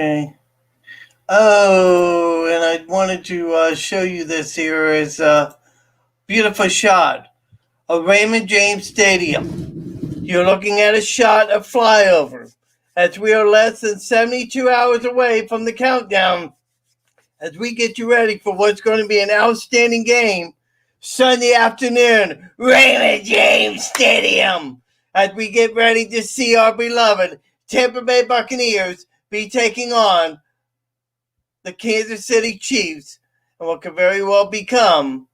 Okay. Oh, and I wanted to show you this here is a beautiful shot of Raymond James Stadium. You're looking at a shot of flyover as we are less than 72 hours away from the countdown as we get you ready for what's going to be an outstanding game Sunday afternoon, Raymond James Stadium, as we get ready to see our beloved Tampa Bay Buccaneers be taking on the Kansas City Chiefs and what could very well become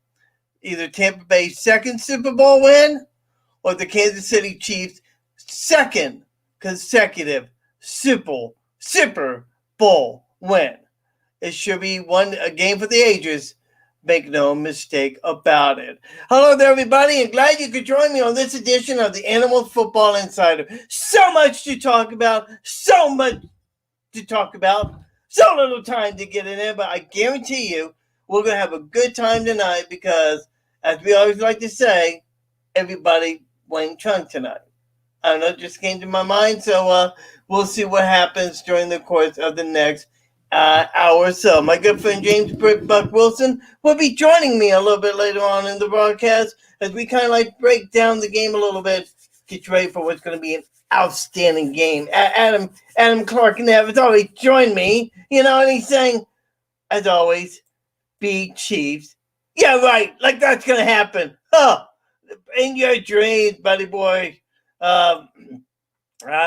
either Tampa Bay's second Super Bowl win or the Kansas City Chiefs' second consecutive Super Bowl win. It should be a game for the ages. Make no mistake about it. Hello there, everybody, and glad you could join me on this edition of the Animal Football Insider. So much to talk about, so little time to get in there, but I guarantee you we're going to have a good time tonight because, as we always like to say, everybody went drunk tonight. I don't know, it just came to my mind, so we'll see what happens during the course of the next hour or so. My good friend James Buc Wilson will be joining me a little bit later on in the broadcast as we kind of like break down the game a little bit, get you ready for what's going to be an outstanding game. Adam Clark has always joined me, and he's saying, as always, be Chiefs. Yeah, right, like that's going to happen. Huh. In your dreams, buddy boy. I don't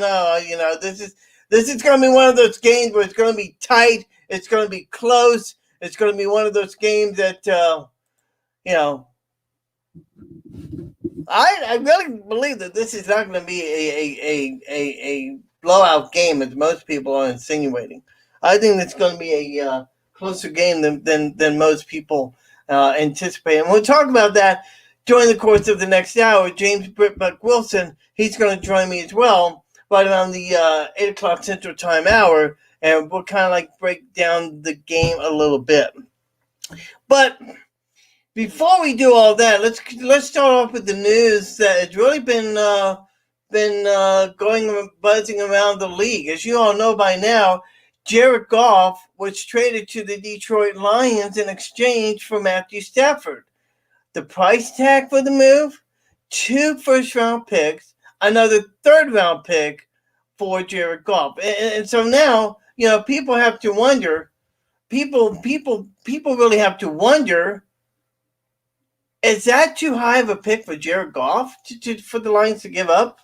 know. This is going to be one of those games where it's going to be tight. It's going to be close. It's going to be one of those games that, I really believe that this is not going to be a blowout game, as most people are insinuating. I think it's going to be a closer game than most people anticipate. And we'll talk about that during the course of the next hour. James Buc Wilson, he's going to join me as well, right around the 8 o'clock Central Time hour, and we'll kind of like break down the game a little bit. But before we do all that, let's start off with the news that has really been buzzing around the league. As you all know by now, Jared Goff was traded to the Detroit Lions in exchange for Matthew Stafford. The price tag for the move, 2 first-round picks, another third-round pick for Jared Goff. And so now, people have to wonder, people really have to wonder, is that too high of a pick for Jared Goff for the Lions to give up?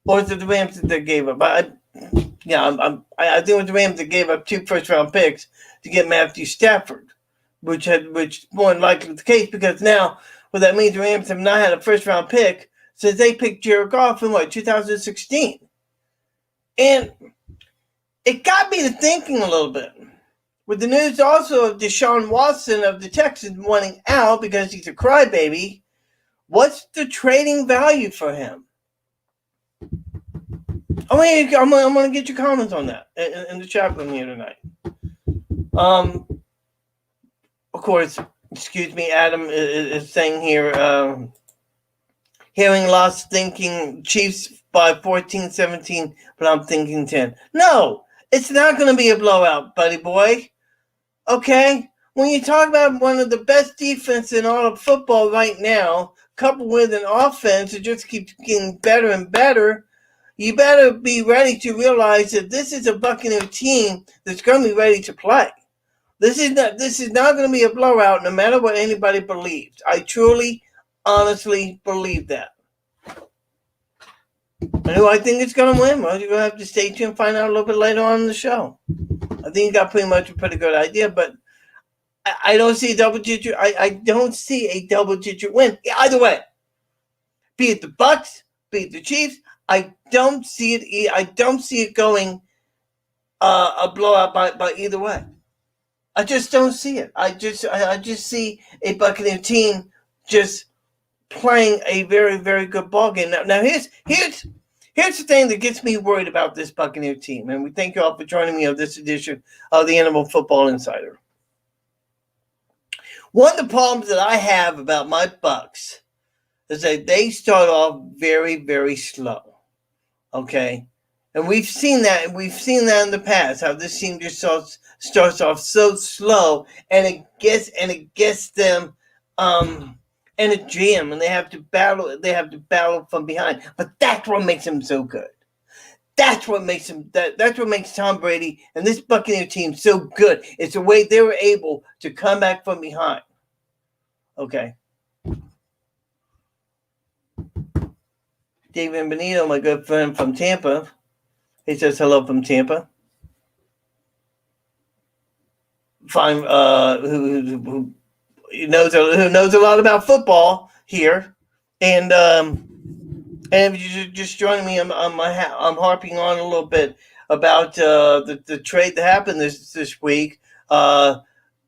Or is it the Rams that gave up? I think it was the Rams that gave up 2 first-round picks to get Matthew Stafford, which more than likely the case, because now what that means, the Rams have not had a first-round pick since they picked Jared Goff in 2016. And it got me to thinking a little bit. With the news also of Deshaun Watson of the Texans wanting out because he's a crybaby, what's the trading value for him? I'm going to get your comments on that in the chat room here tonight. Of course, excuse me, Adam is saying here, hearing loss, thinking Chiefs by 14-17, but I'm thinking 10. No, it's not going to be a blowout, buddy boy. Okay? When you talk about one of the best defense in all of football right now, coupled with an offense that just keeps getting better and better, you better be ready to realize that this is a Buccaneer team that's going to be ready to play. This is not going to be a blowout no matter what anybody believes. I truly, honestly believe that. And who I think is going to win? Well, you're going to have to stay tuned and find out a little bit later on in the show. I think you got pretty much a pretty good idea, but I don't see a double-digit. I don't see a double-digit win either way. Be it the Bucs, be it the Chiefs, I don't see it. I don't see it going a blowout by either way. I just don't see it. I just see a Buccaneer team just playing a very, very good ball game. Now here's the thing that gets me worried about this Buccaneer team, and we thank you all for joining me on this edition of the Animal Football Insider. One of the problems that I have about my Bucs is that they start off very, very slow. Okay? And we've seen that, in the past, how this team just starts off so slow, and it gets them in a jam, and they have to battle from behind. But that's what makes them so good. That's what makes that's what makes Tom Brady and this Buccaneer team so good. It's the way they were able to come back from behind. Okay. David Benito, my good friend from Tampa. He says hello from Tampa. Fine, who knows a lot about football here, and if you're just joining me, I'm harping on a little bit about the trade that happened this week.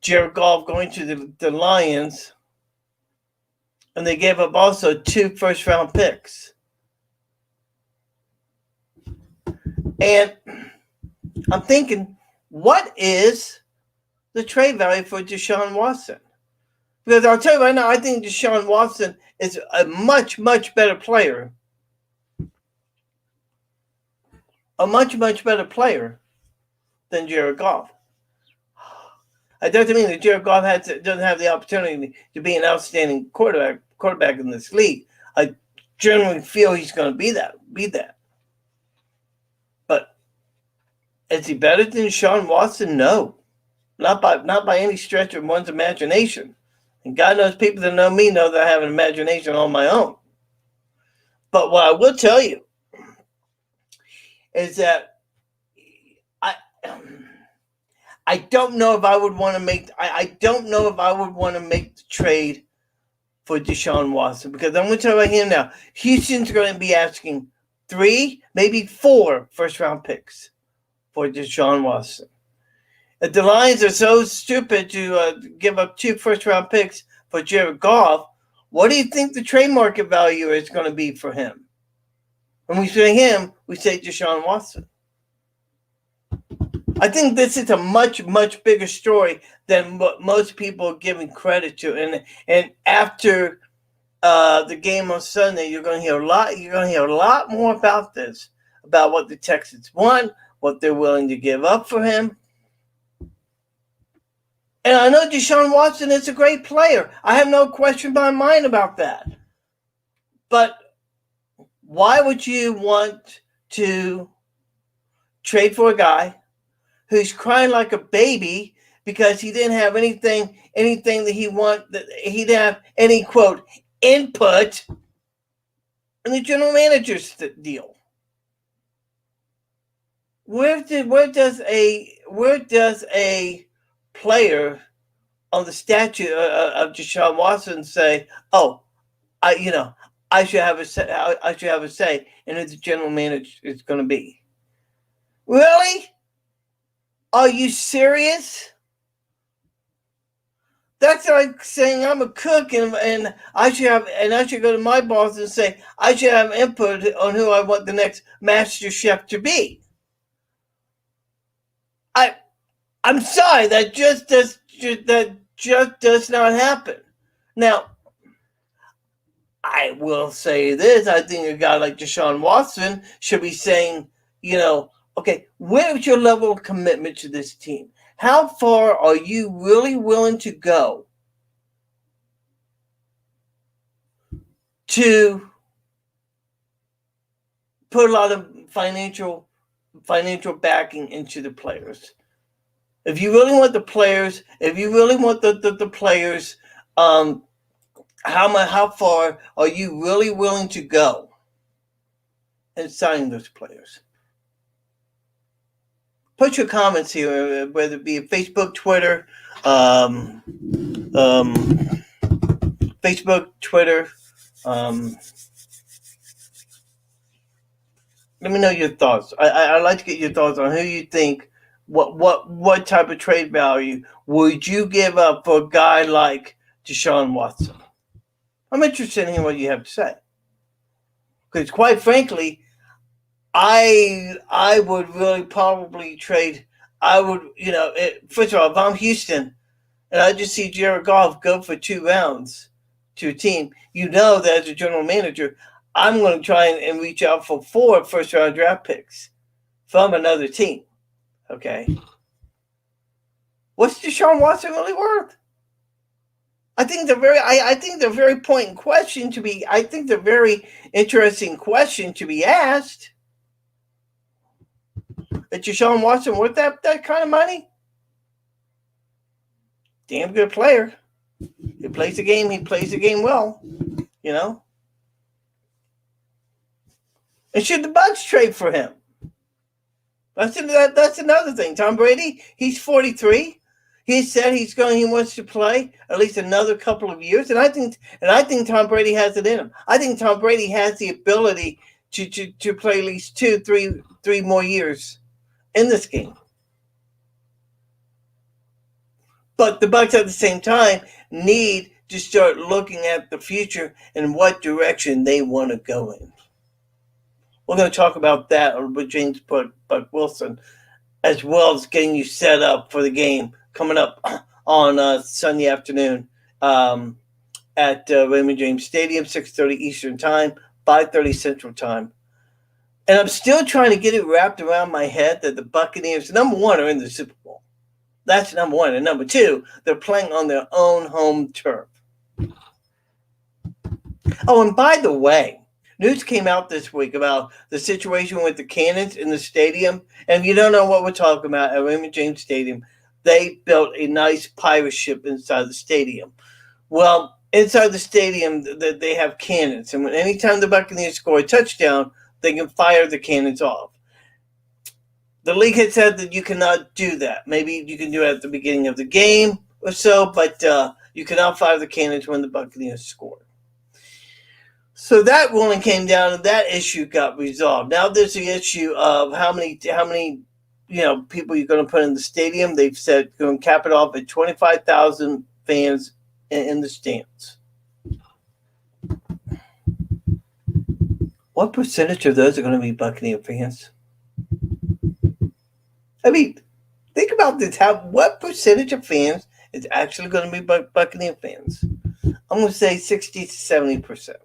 Jared Goff going to the Lions, and they gave up also 2 first-round picks. And I'm thinking, what is the trade value for Deshaun Watson? Because I'll tell you right now, I think Deshaun Watson is a much, much better player. A much, much better player than Jared Goff. It doesn't mean that Jared Goff doesn't have the opportunity to be an outstanding quarterback in this league. I generally feel he's going to be that. But is he better than Deshaun Watson? No, not by any stretch of one's imagination. And God knows people that know me know that I have an imagination on my own. But what I will tell you is that I don't know if I would want to make the trade for Deshaun Watson, because I'm going to tell you right here now, Houston's going to be asking 3, maybe 4 first-round picks for Deshaun Watson. If the Lions are so stupid to give up 2 first-round picks for Jared Goff, what do you think the trade market value is going to be for him? When we say him, we say Deshaun Watson. I think this is a much, much bigger story than what most people are giving credit to. And after the game on Sunday, you're going to hear a lot. You're going to hear a lot more about this, about what the Texans want, what they're willing to give up for him. And I know Deshaun Watson is a great player. I have no question in my mind about that. But why would you want to trade for a guy who's crying like a baby because he didn't have anything that he wanted, that he didn't have any, quote, input in the general manager's deal? Where does a player on the statute of Deshaun Watson say, "Oh, I should have a say in who the general manager is going to be"? Really? Are you serious? That's like saying I'm a cook and I should go to my boss and say I should have input on who I want the next master chef to be. I'm sorry, that just does not happen. Now, I will say this: I think a guy like Deshaun Watson should be saying, okay, where's your level of commitment to this team? How far are you really willing to go to put a lot of financial backing into the players? If you really want the players, how far are you really willing to go in signing those players? Put your comments here, whether it be Facebook, Twitter, let me know your thoughts. I'd like to get your thoughts on who you think. What type of trade value would you give up for a guy like Deshaun Watson? I'm interested in hearing what you have to say. Because quite frankly, I would really probably trade. I would, first of all, if I'm Houston and I just see Jared Goff go for 2 rounds to a team, that as a general manager, I'm going to try and reach out for 4 first-round draft picks from another team. Okay. What's Deshaun Watson really worth? I think I think they're very poignant question to be. I think they're very interesting question to be asked. Is Deshaun Watson worth that kind of money? Damn good player. He plays the game. He plays the game well. You know. And should the Bucs trade for him? That's another thing. Tom Brady. He's 43. He said he wants to play at least another couple of years, and I think Tom Brady has it in him. I think Tom Brady has the ability to play at least 3 more years in this game. But the Bucs at the same time need to start looking at the future and what direction they want to go in. We're going to talk about that with James Buc Wilson, as well as getting you set up for the game coming up on Sunday afternoon at Raymond James Stadium, 6:30 Eastern Time, 5:30 Central Time. And I'm still trying to get it wrapped around my head that the Buccaneers, number one, are in the Super Bowl. That's number one. And number two, they're playing on their own home turf. Oh, and by the way, news came out this week about the situation with the cannons in the stadium. And if you don't know what we're talking about, at Raymond James Stadium, they built a nice pirate ship inside the stadium. Well, inside the stadium, they have cannons. And anytime the Buccaneers score a touchdown, they can fire the cannons off. The league had said that you cannot do that. Maybe you can do it at the beginning of the game or so, but you cannot fire the cannons when the Buccaneers score. So that ruling came down, and that issue got resolved. Now there's the issue of how many people you're going to put in the stadium. They've said going to cap it off at 25,000 fans in the stands. What percentage of those are going to be Buccaneer fans? I mean, think about this. What percentage of fans is actually going to be Buccaneer fans? I'm going to say 60 to 70%.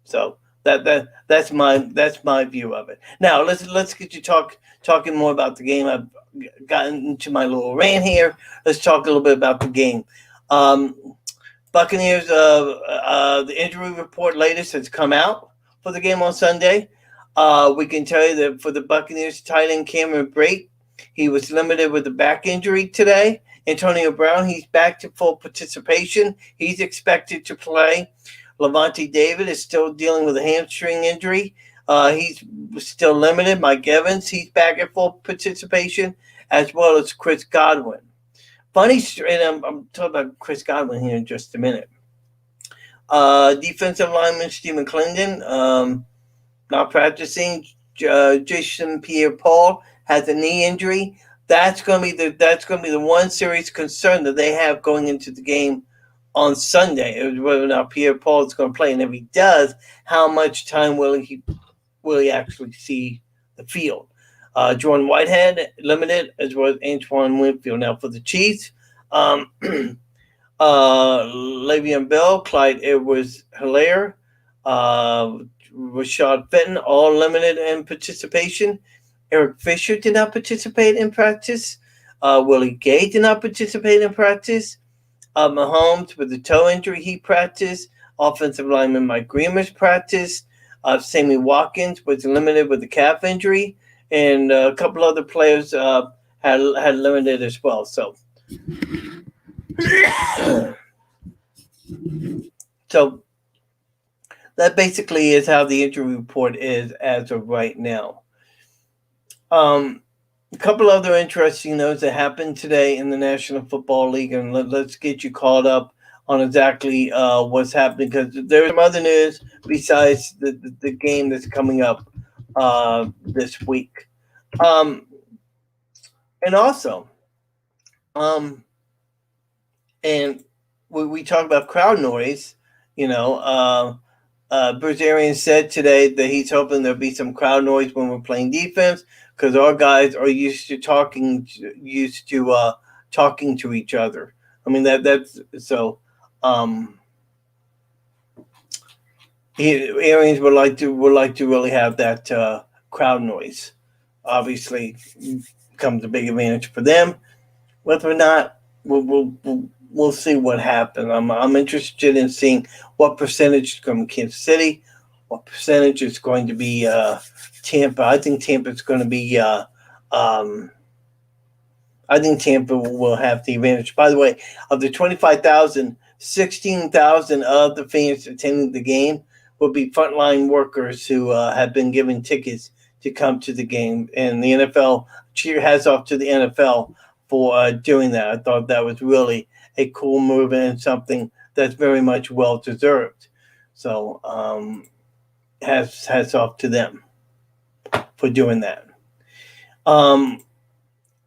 So that's my view of it. Now let's get you talking more about the game. I've gotten into my little rant here. Let's talk a little bit about the game. Buccaneers. The injury report latest has come out for the game on Sunday. We can tell you that for the Buccaneers, tight end Cameron Brate, he was limited with a back injury today. Antonio Brown, he's back to full participation. He's expected to play. Levante David is still dealing with a hamstring injury. He's still limited. Mike Evans, he's back at full participation, as well as Chris Godwin. Funny, and I'm talking about Chris Godwin here in just a minute. Defensive lineman Stephen Clendon, not practicing. Jason Pierre-Paul has a knee injury. That's going to be the one serious concern that they have going into the game on Sunday, whether or not Pierre-Paul is going to play, and if he does, how much time will he actually see the field? Jordan Whitehead limited, as well as Antoine Winfield. Now for the Chiefs, Le'Veon Bell, Clyde Edwards-Helaire, Rashad Fenton, all limited in participation. Eric Fisher did not participate in practice. Willie Gay did not participate in practice. Mahomes with the toe injury, he practiced. Offensive lineman Mike Reimers practiced. Sammy Watkins was limited with the calf injury, and a couple other players had limited as well. So, that basically is how the injury report is as of right now. A couple other interesting notes that happened today in the National Football League, and let's get you caught up on exactly what's happening, because there's some other news besides the game that's coming up this week. And also, and we talk about crowd noise. Bruce Arians said today that he's hoping there'll be some crowd noise when we're playing defense, because our guys are used to talking to each other. I mean that's so. Arians would like to really have that crowd noise obviously becomes a big advantage for them. Whether or not, we'll see what happens. I'm interested in seeing what percentage is going to be Kansas City, what percentage is going to be Tampa. I think Tampa's going to be. I think Tampa will have the advantage. By the way, of the 25,000, 16,000 of the fans attending the game will be frontline workers who have been given tickets to come to the game. And the NFL cheer hats off to the NFL for doing that. I thought that was really a cool move and something that's very much well deserved. So hats off to them for doing that.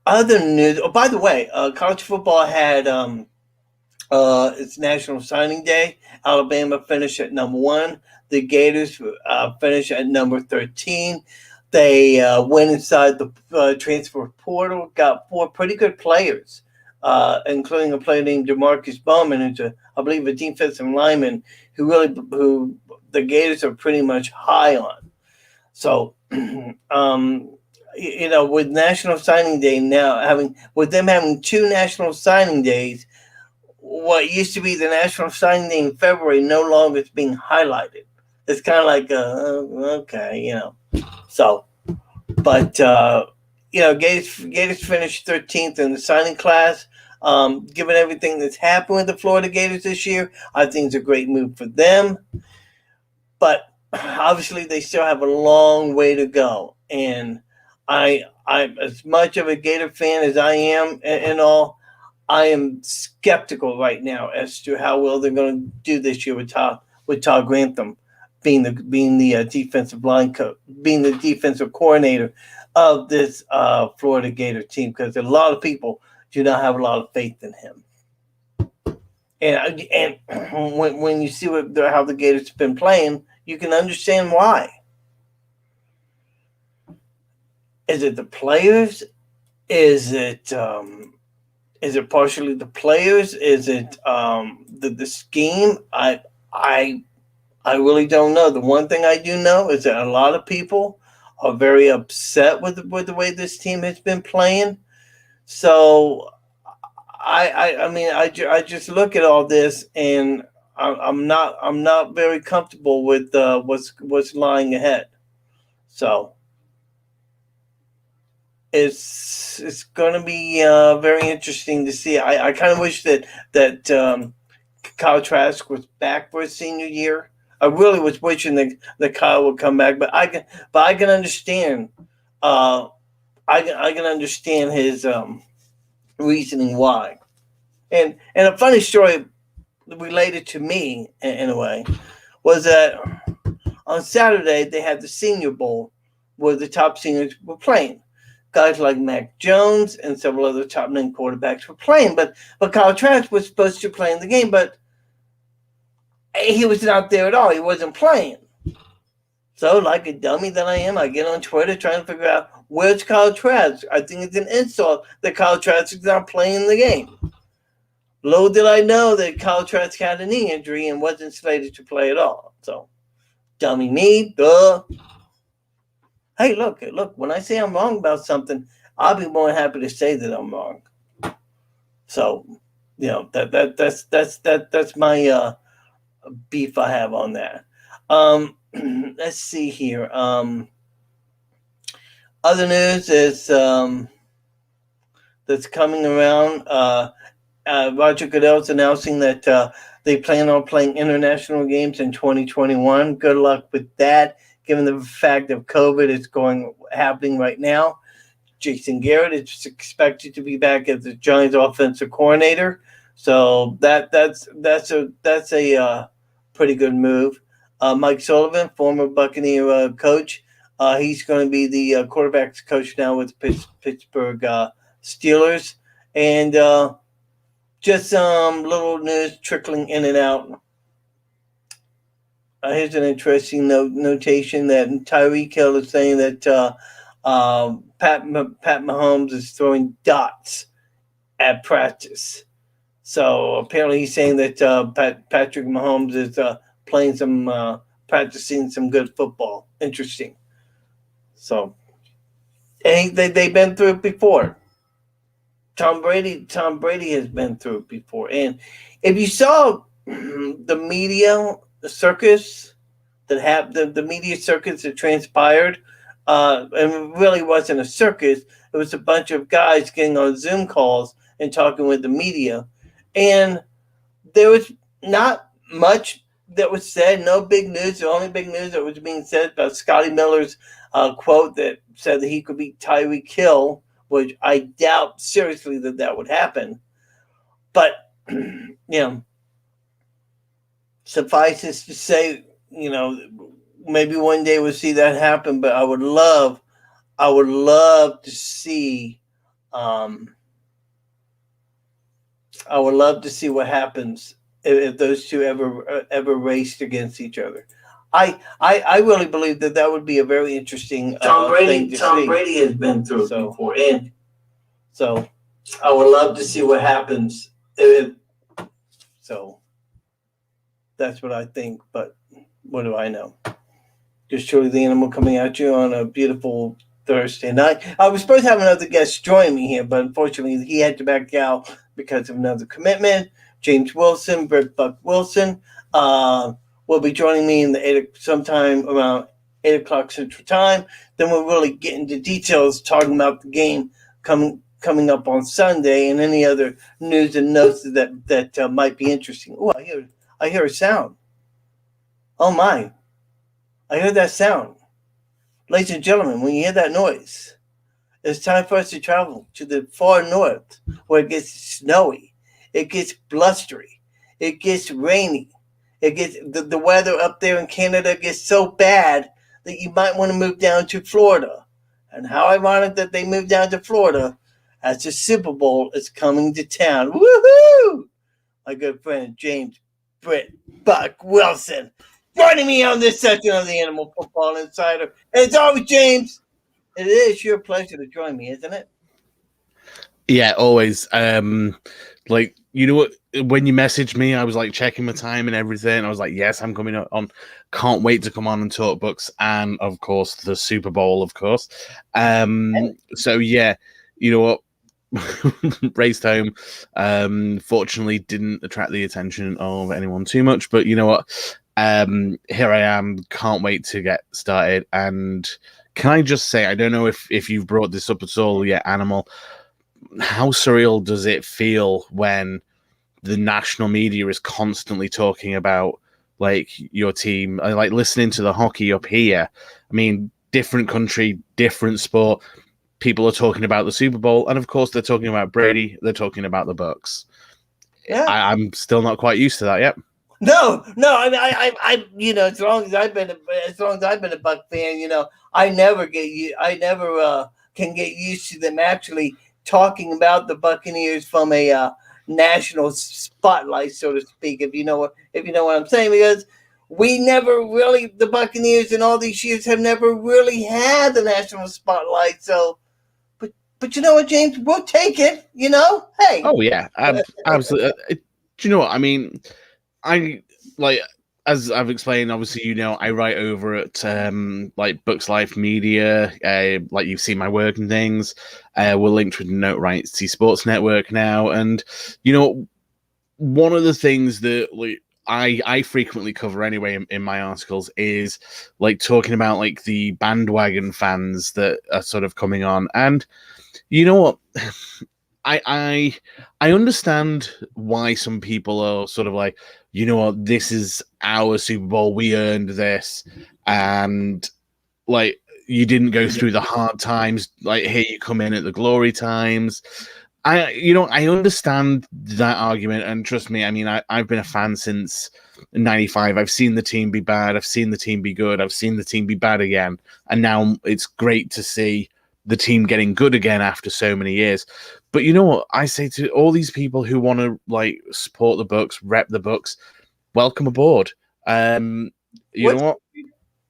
Other news. Oh, by the way, college football had its National Signing Day. Alabama finished at number 1. The Gators finished at number 13. They went inside the transfer portal, got 4 pretty good players, including a player named DeMarcus Bowman, who's I believe a defensive lineman who the Gators are pretty much high on. So, with National Signing Day now with them having 2 National Signing Days, what used to be the National Signing Day in February no longer is being highlighted. It's kind of like, okay, So, but Gators finished 13th in the signing class. Given everything that's happened with the Florida Gators this year, I think it's a great move for them. But obviously, they still have a long way to go, and I'm as much of a Gator fan as I am, and all. I am skeptical right now as to how well they're going to do this year with Todd Grantham being the defensive line coach, being the defensive coordinator of this Florida Gator team, because a lot of people do not have a lot of faith in him. And when you see how the Gators have been playing, you can understand why. Is it the players? Is it partially the players? Is it the scheme? I really don't know. The one thing I do know is that a lot of people are very upset with the way this team has been playing. So I just look at all this, and I'm not very comfortable with what's lying ahead. So it's going to be very interesting to see. I kind of wish that Kyle Trask was back for his senior year. I really was wishing that Kyle would come back, but I can understand. I can understand his reasoning why. And a funny story related to me in a way was that on Saturday they had the Senior Bowl where the top seniors were playing. Guys like Mac Jones and several other top name quarterbacks were playing, but Kyle Trask was supposed to play in the game, but he was not there at all. He wasn't playing. So, like a dummy that I am, I get on Twitter trying to figure out where's Kyle Trask. I think it's an insult that Kyle Trask is not playing the game. Little did I know that Kyle Trask had a knee injury and wasn't slated to play at all. So, dummy me, duh. Hey, look, when I say I'm wrong about something, I'll be more happy to say that I'm wrong. So, that's my beef I have on that. Let's see here. Other news is that's coming around. Roger Goodell's announcing that they plan on playing international games in 2021. Good luck with that. Given the fact that COVID is happening right now, Jason Garrett is expected to be back as the Giants' offensive coordinator, so that's a pretty good move. Mike Sullivan, former Buccaneer coach, he's going to be the quarterbacks coach now with Pittsburgh Steelers, and just some little news trickling in and out. Here's an interesting notation that Tyreek Hill is saying that Pat Mahomes is throwing dots at practice. So apparently he's saying that Patrick Mahomes is playing practicing some good football. Interesting. So And they've been through it before. Tom Brady has been through it before. And if you saw the media circus that happened, the media circus that transpired, and it really wasn't a circus. It was a bunch of guys getting on Zoom calls and talking with the media, and there was not much that was said. No big news. The only big news that was being said about Scotty Miller's quote that said that he could beat Tyreek Hill, which I doubt seriously that would happen. But suffice it to say, maybe one day we'll see that happen. But I would love to see. I would love to see what happens if those two ever raced against each other. I really believe that would be a very interesting thing to see. Tom Brady has been through it before, and so I would love to see what happens. So that's what I think. But what do I know? Just Truly the Animal coming at you on a beautiful Thursday night. I was supposed to have another guest join me here, but unfortunately he had to back out because of another commitment. James Buc Wilson will be joining me in sometime around 8 o'clock Central Time. Then we'll really get into details talking about the game coming up on Sunday and any other news and notes that might be interesting. Oh, I hear a sound. Oh my. I heard that sound. Ladies and gentlemen, when you hear that noise, it's time for us to travel to the far north where it gets snowy, it gets blustery, it gets rainy, it gets the weather up there in Canada gets so bad that you might want to move down to Florida. And how ironic that they moved down to Florida as the Super Bowl is coming to town. Woohoo! My good friend James Buc Wilson joining me on this section of the Animal Football Insider. And it's always James. It is your pleasure to join me, isn't it? Yeah, always. Like, you know what? When you messaged me, I was like checking my time and everything. I was like, yes, I'm coming on. Can't wait to come on and talk books. And of course, the Super Bowl, of course. So yeah, you know what? Raced home. Fortunately, didn't attract the attention of anyone too much. But you know what? Here I am. Can't wait to get started. And can I just say, I don't know if you've brought this up at all yet, Animal. How surreal does it feel when the national media is constantly talking about like your team? I like listening to the hockey up here. I mean, different country, different sport. People are talking about the Super Bowl, and of course, they're talking about Brady. They're talking about the Bucs. Yeah, I'm still not quite used to that yet. No. I mean, I as long as I've been a Buc fan, I never can get used to them actually talking about the Buccaneers from a national spotlight, so to speak. If you know what I'm saying, because we never really, the Buccaneers in all these years have never really had the national spotlight. So, but you know what, James, we'll take it. Hey. Oh yeah, absolutely. Do you know what I mean? I like, as I've explained, obviously, I write over at like Books Life Media. Like you've seen my work and things. We're linked with Note Rights Sports Network now, and one of the things that like I frequently cover anyway in my articles is like talking about like the bandwagon fans that are sort of coming on, and you know what. I understand why some people are sort of like, you know what, this is our Super Bowl, we earned this, and like you didn't go through the hard times, like here you come in at the glory times. I understand that argument, and trust me, I mean, I've been a fan since '95. I've seen the team be bad, I've seen the team be good, I've seen the team be bad again, and now it's great to see the team getting good again after so many years. But you know what I say to all these people who want to like support the Bucs, rep the Bucs, welcome aboard. You know what?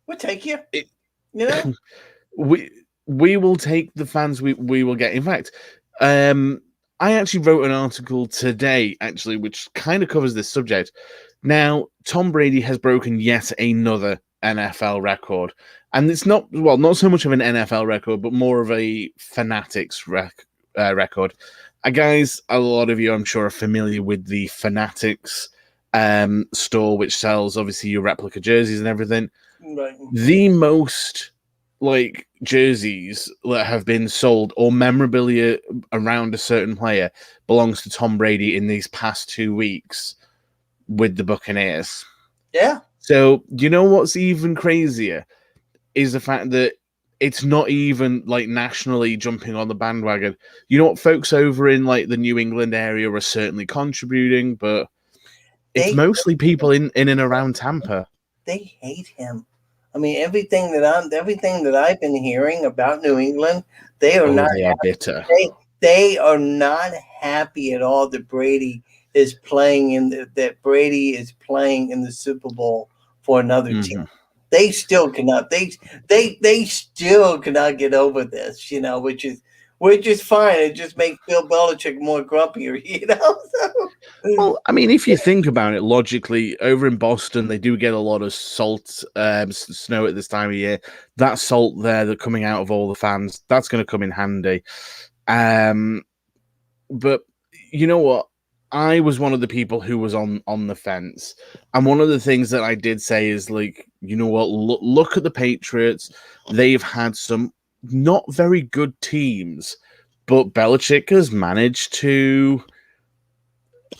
We'll take you. We will take the fans we will get. In fact, I actually wrote an article today, actually, which kind of covers this subject. Now, Tom Brady has broken yet another NFL record. And it's not so much of an NFL record, but more of a Fanatics record. Guys, a lot of you, I'm sure, are familiar with the Fanatics store, which sells obviously your replica jerseys and everything. Right. The most jerseys that have been sold or memorabilia around a certain player belongs to Tom Brady in these past 2 weeks with the Buccaneers. Yeah. So, you know what's even crazier is the fact that it's not even nationally jumping on the bandwagon. You know what, folks over in the New England area are certainly contributing, but it's mostly people in and around Tampa. They hate him. I mean, everything that I've been hearing about New England, they are not. They are bitter. They are not happy at all that Brady is playing in the Super Bowl for another team. They still cannot. They still cannot get over this, which is fine. It just makes Bill Belichick more grumpier, So. Well, I mean, if you think about it logically, over in Boston, they do get a lot of salt, snow at this time of year. That salt there, that's coming out of all the fans, that's going to come in handy. But you know what? I was one of the people who was on the fence. And one of the things that I did say is, you know what? Look at the Patriots. They've had some not very good teams, but Belichick has managed to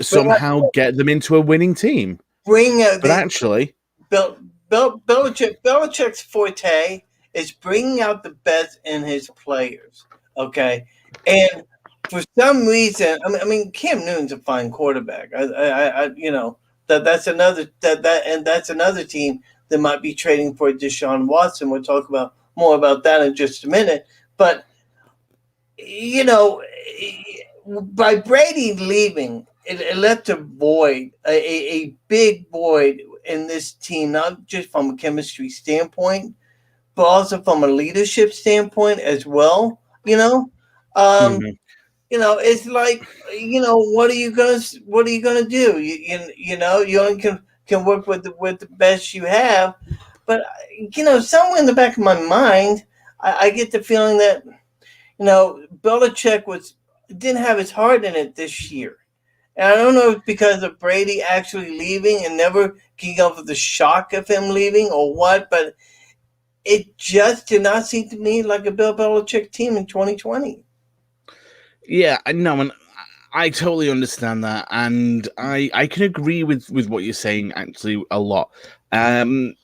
somehow get them into a winning team. Belichick's forte is bringing out the best in his players. Okay, and for some reason, I mean, Cam Newton's a fine quarterback. That's another team that might be trading for Deshaun Watson. We'll talk more about that in just a minute. But by Brady leaving, it left a void, a big void in this team, not just from a chemistry standpoint, but also from a leadership standpoint as well. It's like, what are you gonna do? You only can work with the best you have, but somewhere in the back of my mind, I get the feeling that Belichick didn't have his heart in it this year. And I don't know if because of Brady actually leaving and never getting over the shock of him leaving or what, but it just did not seem to me like a Bill Belichick team in 2020. Yeah, no, and I totally understand that, and I can agree with what you're saying actually a lot. Maybe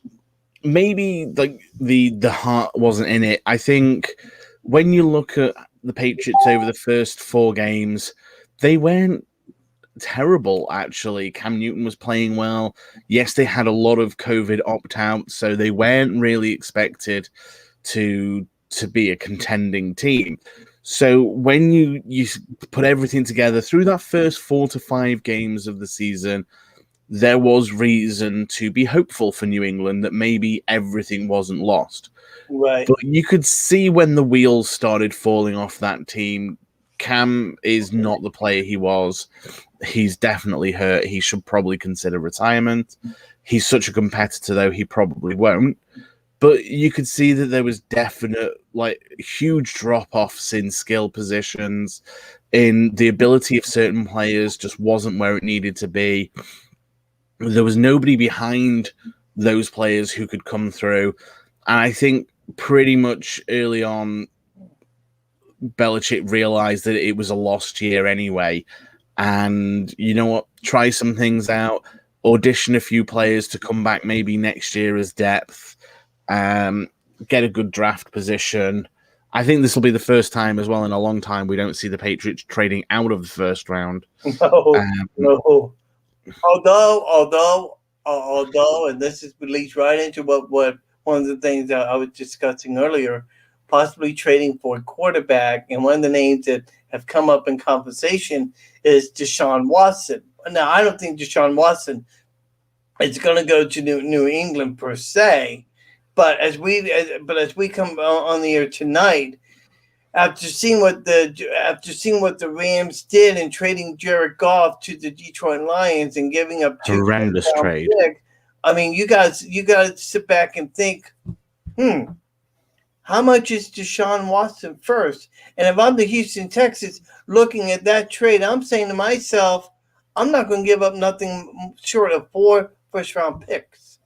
the heart wasn't in it. I think when you look at the Patriots over the first 4 games, they weren't terrible, actually. Cam Newton was playing well. Yes, they had a lot of COVID opt-outs, so they weren't really expected to be a contending team. So when you put everything together through that first 4 to 5 games of the season, there was reason to be hopeful for New England that maybe everything wasn't lost. Right. But you could see when the wheels started falling off that team, Cam is not the player he was. He's definitely hurt. He should probably consider retirement. He's such a competitor, though, he probably won't. But you could see that there was definite, huge drop-offs in skill positions, in the ability of certain players just wasn't where it needed to be. There was nobody behind those players who could come through. And I think pretty much early on, Belichick realized that it was a lost year anyway. And you know what? Try some things out, audition a few players to come back maybe next year as depth, get a good draft position. I think this will be the first time as well in a long time we don't see the Patriots trading out of the first round. No. Although, and this leads right into what one of the things that I was discussing earlier, possibly trading for a quarterback, and one of the names that have come up in conversation is Deshaun Watson. Now, I don't think Deshaun Watson is going to go to New England per se, but as we come on the air tonight, after seeing what the Rams did in trading Jared Goff to the Detroit Lions and giving up 2 horrendous trade. pick, I mean, you got to sit back and think, how much is Deshaun Watson first? And if I'm the Houston Texans looking at that trade, I'm saying to myself, I'm not going to give up nothing short of 4 first-round picks.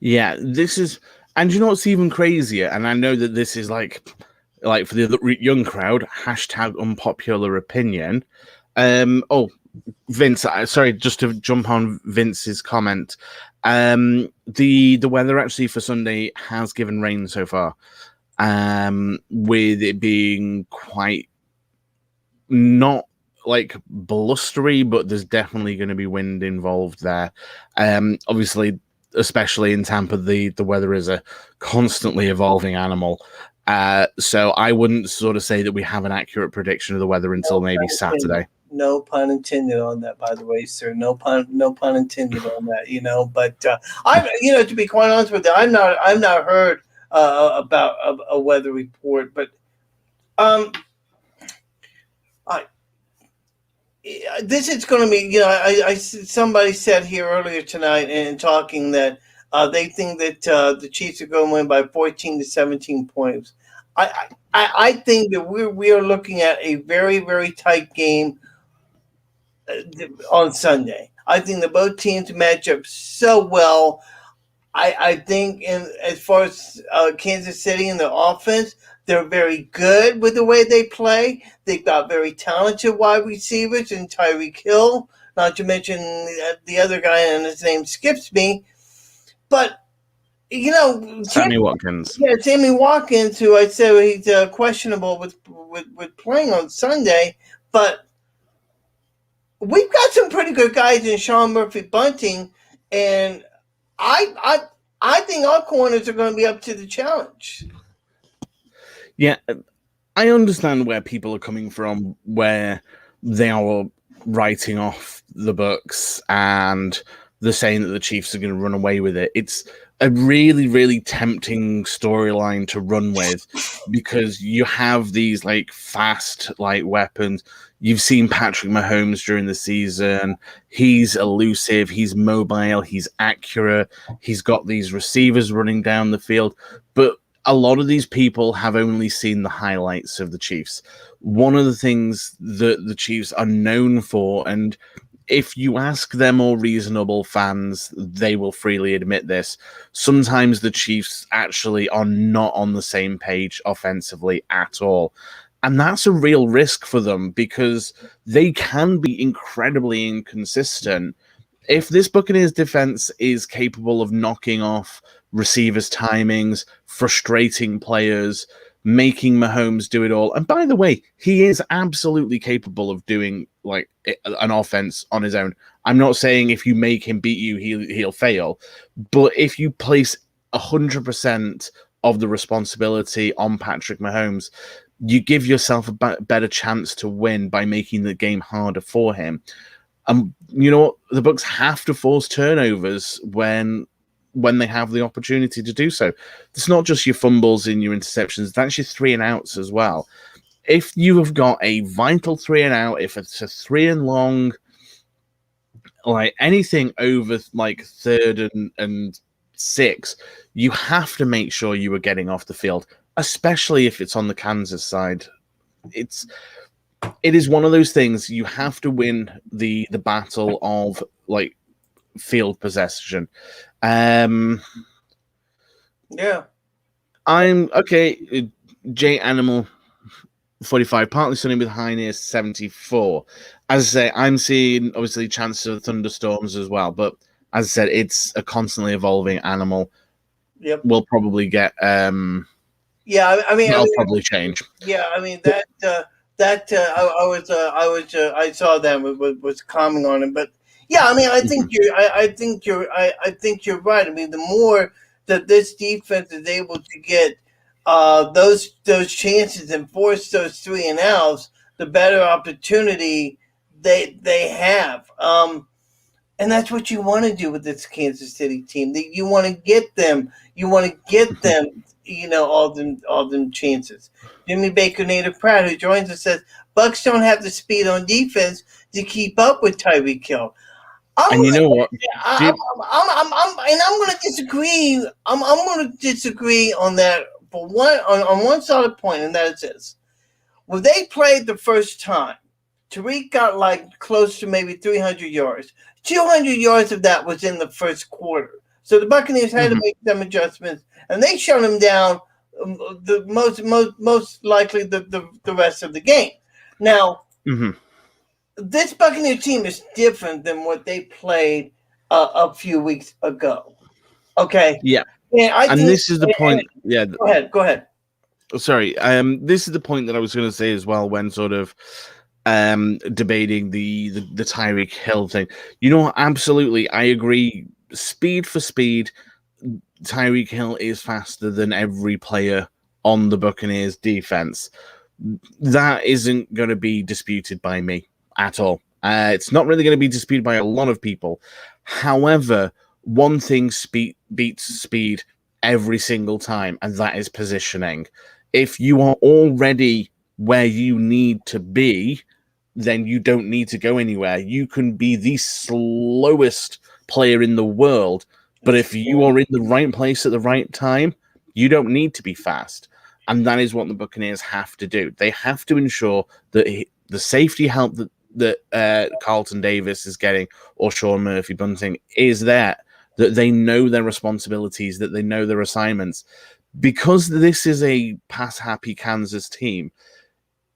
Yeah, this is, and you know what's even crazier? And I know that this is like for the young crowd, hashtag unpopular opinion. Vince, sorry, just to jump on Vince's comment. The weather actually for Sunday has given rain so far, with it being quite not like blustery, but there's definitely going to be wind involved there. Obviously, especially in Tampa, the weather is a constantly evolving animal. So I wouldn't sort of say that we have an accurate prediction of the weather until maybe Saturday. No pun intended on that, by the way, sir. No pun intended on that. But I, to be quite honest with you, I've not heard about a weather report, but this is going to be, I somebody said here earlier tonight and talking that they think that the Chiefs are going to win by 14 to 17 points. I think that we are looking at a very, very tight game on Sunday. I think that both teams match up so well. I think as far as Kansas City and their offense, they're very good with the way they play. They've got very talented wide receivers in Tyreek Hill, not to mention the other guy, and his name skips me. But, Sammy Watkins. Yeah, Sammy Watkins, who I said he's questionable with playing on Sunday. But we've got some pretty good guys in Sean Murphy-Bunting, and I think our corners are going to be up to the challenge. Yeah, I understand where people are coming from, where they are writing off the Bucs and they're saying that the Chiefs are going to run away with it. It's a really, really tempting storyline to run with because you have these like fast like weapons. You've seen Patrick Mahomes during the season. He's elusive. He's mobile. He's accurate. He's got these receivers running down the field. But a lot of these people have only seen the highlights of the Chiefs. One of the things that the Chiefs are known for, and if you ask their more reasonable fans, they will freely admit this. Sometimes the Chiefs actually are not on the same page offensively at all. And that's a real risk for them because they can be incredibly inconsistent. If this Buccaneers defense is capable of knocking off receivers' timings, frustrating players, making Mahomes do it all. And by the way, he is absolutely capable of doing like an offense on his own. I'm not saying if you make him beat you, he'll fail. But if you place 100% of the responsibility on Patrick Mahomes, you give yourself a better chance to win by making the game harder for him. You know what? The Bucs have to force turnovers when they have the opportunity to do so. It's not just your fumbles and your interceptions, that's your 3 and outs as well. If you have got a vital 3 and out, if it's a 3 and long, like anything over like 3rd and 6, you have to make sure you are getting off the field, especially if it's on the Kansas side. It is one of those things you have to win the battle of like field possession. Yeah. I'm okay. J Animal 45, partly sunny with high near 74. As I say, I'm seeing obviously chances of thunderstorms as well, but as I said, it's a constantly evolving animal. Yep. We'll probably get yeah, that'll probably change. Yeah, I mean I saw that was commenting on it, but yeah, I mean I think you're right. I mean, the more that this defense is able to get those chances and force those 3 and outs, the better opportunity they have. And that's what you want to do with this Kansas City team. You want to get them. All them chances. Jimmy Baker, native Pratt, who joins us, says Bucs don't have the speed on defense to keep up with Tyreek Hill. And you know what? I'm going to disagree. I'm going to disagree on that for on one solid point, and that is this: when they played the first time, Tariq got like close to maybe 300 yards. 200 yards of that was in the first quarter. So the Buccaneers had to make some adjustments, and they shut him down. The most likely the rest of the game. Now. This Buccaneer team is different than what they played a few weeks ago. Okay. Yeah. And this is the point. Yeah. Go ahead. Sorry. This is the point that I was going to say as well when sort of debating the Tyreek Hill thing. You know, absolutely, I agree. Speed for speed, Tyreek Hill is faster than every player on the Buccaneers defense. That isn't going to be disputed by me at all. It's not really going to be disputed by a lot of people. However, one thing beats speed every single time, and that is positioning. If you are already where you need to be, then you don't need to go anywhere. You can be the slowest player in the world, but if you are in the right place at the right time, you don't need to be fast. And that is what the Buccaneers have to do. They have to ensure that the safety help that Carlton Davis is getting, or Sean Murphy Bunting, is there, that they know their responsibilities, that they know their assignments. Because this is a pass-happy Kansas team,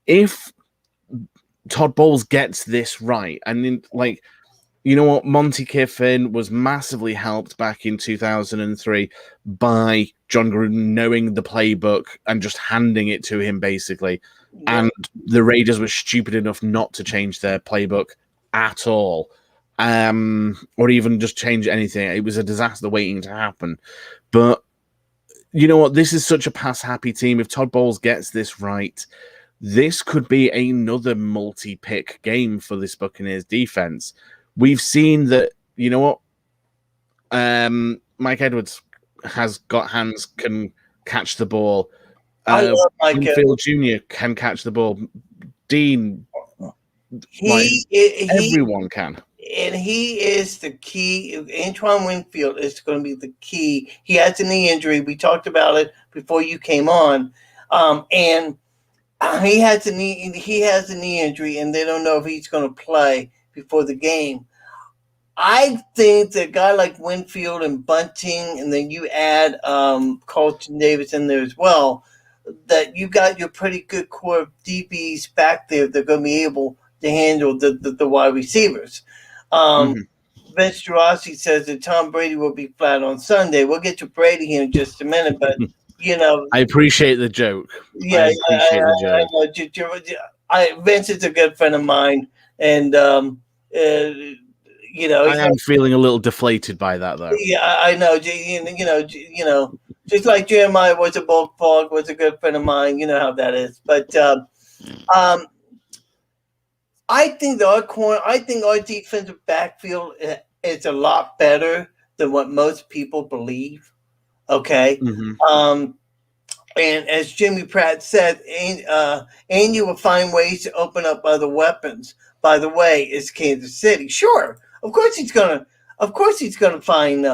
if Todd Bowles gets this right, and you know what, Monty Kiffin was massively helped back in 2003 by John Gruden knowing the playbook and just handing it to him, basically. Yeah. And the Raiders were stupid enough not to change their playbook at all, or even just change anything. It was a disaster waiting to happen. But you know what? This is such a pass-happy team. If Todd Bowles gets this right, this could be another multi-pick game for this Buccaneers defense. We've seen that, you know what? Mike Edwards has got hands, can catch the ball. I love Mike Edwards. Jr. can catch the ball. Dean, everyone can. And he is the key. Antoine Winfield is going to be the key. He has a knee injury. We talked about it before you came on. And he has a knee injury, and they don't know if he's going to play before the game. I think that a guy like Winfield and Bunting, and then you add Carlton Davis in there as well, that you got your pretty good core of DBs back there that are going to be able to handle the wide receivers. Vince Gerasi says that Tom Brady will be flat on Sunday. We'll get to Brady here in just a minute, but you know, I appreciate the joke. Yeah, Vince is a good friend of mine, and you know, I am feeling a little deflated by that, though. Yeah, I know. You know, just like Jeremiah was a Bullfrog, was a good friend of mine. You know how that is. But I think our defensive backfield is a lot better than what most people believe. Okay. And as Jimmy Pratt said, Andy will find ways to open up other weapons. By the way, it's Kansas City. Sure, of course he's gonna find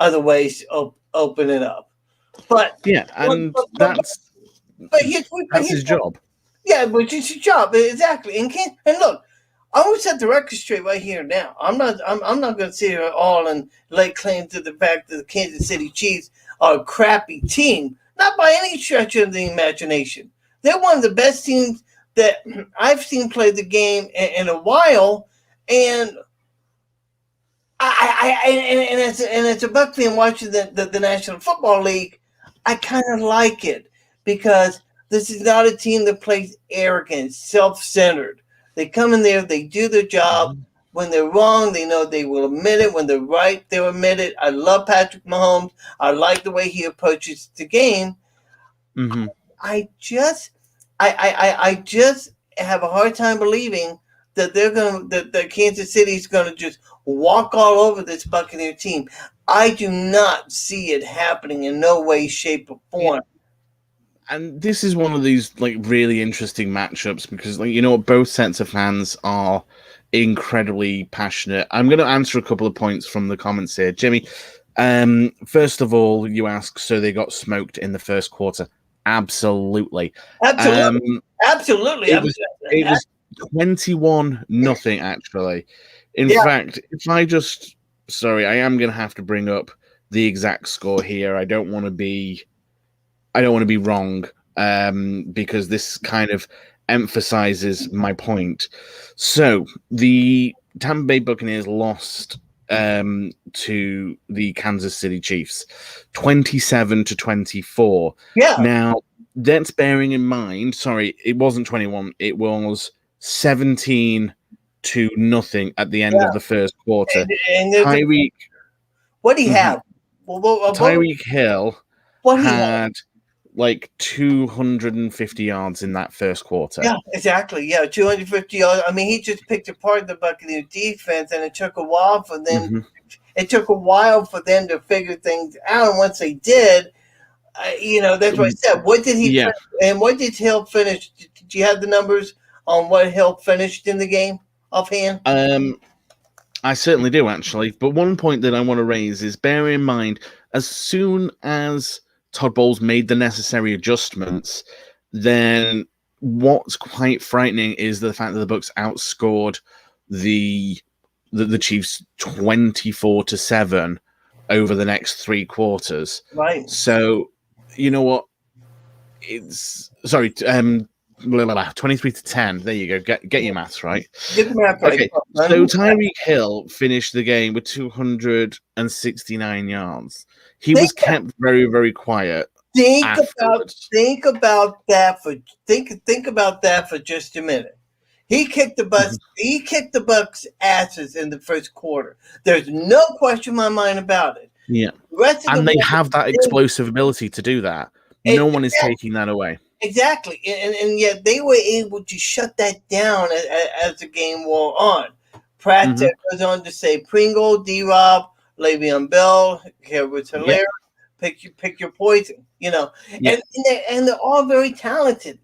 other ways to open it up. But yeah, and that's his job. Yeah, which is his job exactly. And look, I want to set the record straight right here now. I'm not going to sit here all and lay claim to the fact that the Kansas City Chiefs are a crappy team. Not by any stretch of the imagination. They're one of the best teams that I've seen play the game in a while, and as a Buck fan watching the National Football League, I kind of like it because this is not a team that plays arrogant, self-centered. They come in there, they do their job. When they're wrong, they know they will admit it. When they're right, they'll admit it. I love Patrick Mahomes. I like the way he approaches the game. I just have a hard time believing that that Kansas City is going to just walk all over this Buccaneer team. I do not see it happening in no way, shape, or form. And this is one of these really interesting matchups because you know both sets of fans are incredibly passionate. I'm going to answer a couple of points from the comments here. Jimmy, first of all, you ask, so they got smoked in the first quarter. Absolutely. Absolutely. Absolutely. It was 21-0 actually. In fact, if I just I am going to have to bring up the exact score here. I don't want to be wrong, because this kind of emphasizes my point. So the Tampa Bay Buccaneers lost to the Kansas City Chiefs 27-24. Yeah. Now, that's bearing in mind, sorry, it wasn't 21, it was 17-0 at the end of the first quarter. And Tyreek, what do you have? Tyreek Hill what he had like 250 yards in that first quarter. Yeah, exactly. Yeah, 250 yards. I mean, he just picked apart the Buccaneer defense, and it took a while for them. It took a while for them to figure things out. And once they did, that's what I said. What did he and what did Hill finish? Did you have the numbers on what Hill finished in the game offhand? I certainly do, actually. But one point that I want to raise is, bear in mind, as soon as Todd Bowles made the necessary adjustments, then what's quite frightening is the fact that the Bucs outscored the Chiefs 24-7 over the next 3 quarters. Right. So, you know what? It's 23-10. There you go. Get your maths right. Get the math right. Okay. So Tyreek Hill finished the game with 269 yards. He was kept very, very quiet. Think about that for just a minute. He kicked the Bucs. He kicked the Bucs' asses in the first quarter. There's no question in my mind about it. Yeah, and they have that explosive ability to do that. No one is taking that away. Exactly, and yet they were able to shut that down as the game wore on. Pratt goes on to say, Pringle, D-Rob, Le'Veon Bell, Herbert Hilaire, pick your poison, and they're all very talented,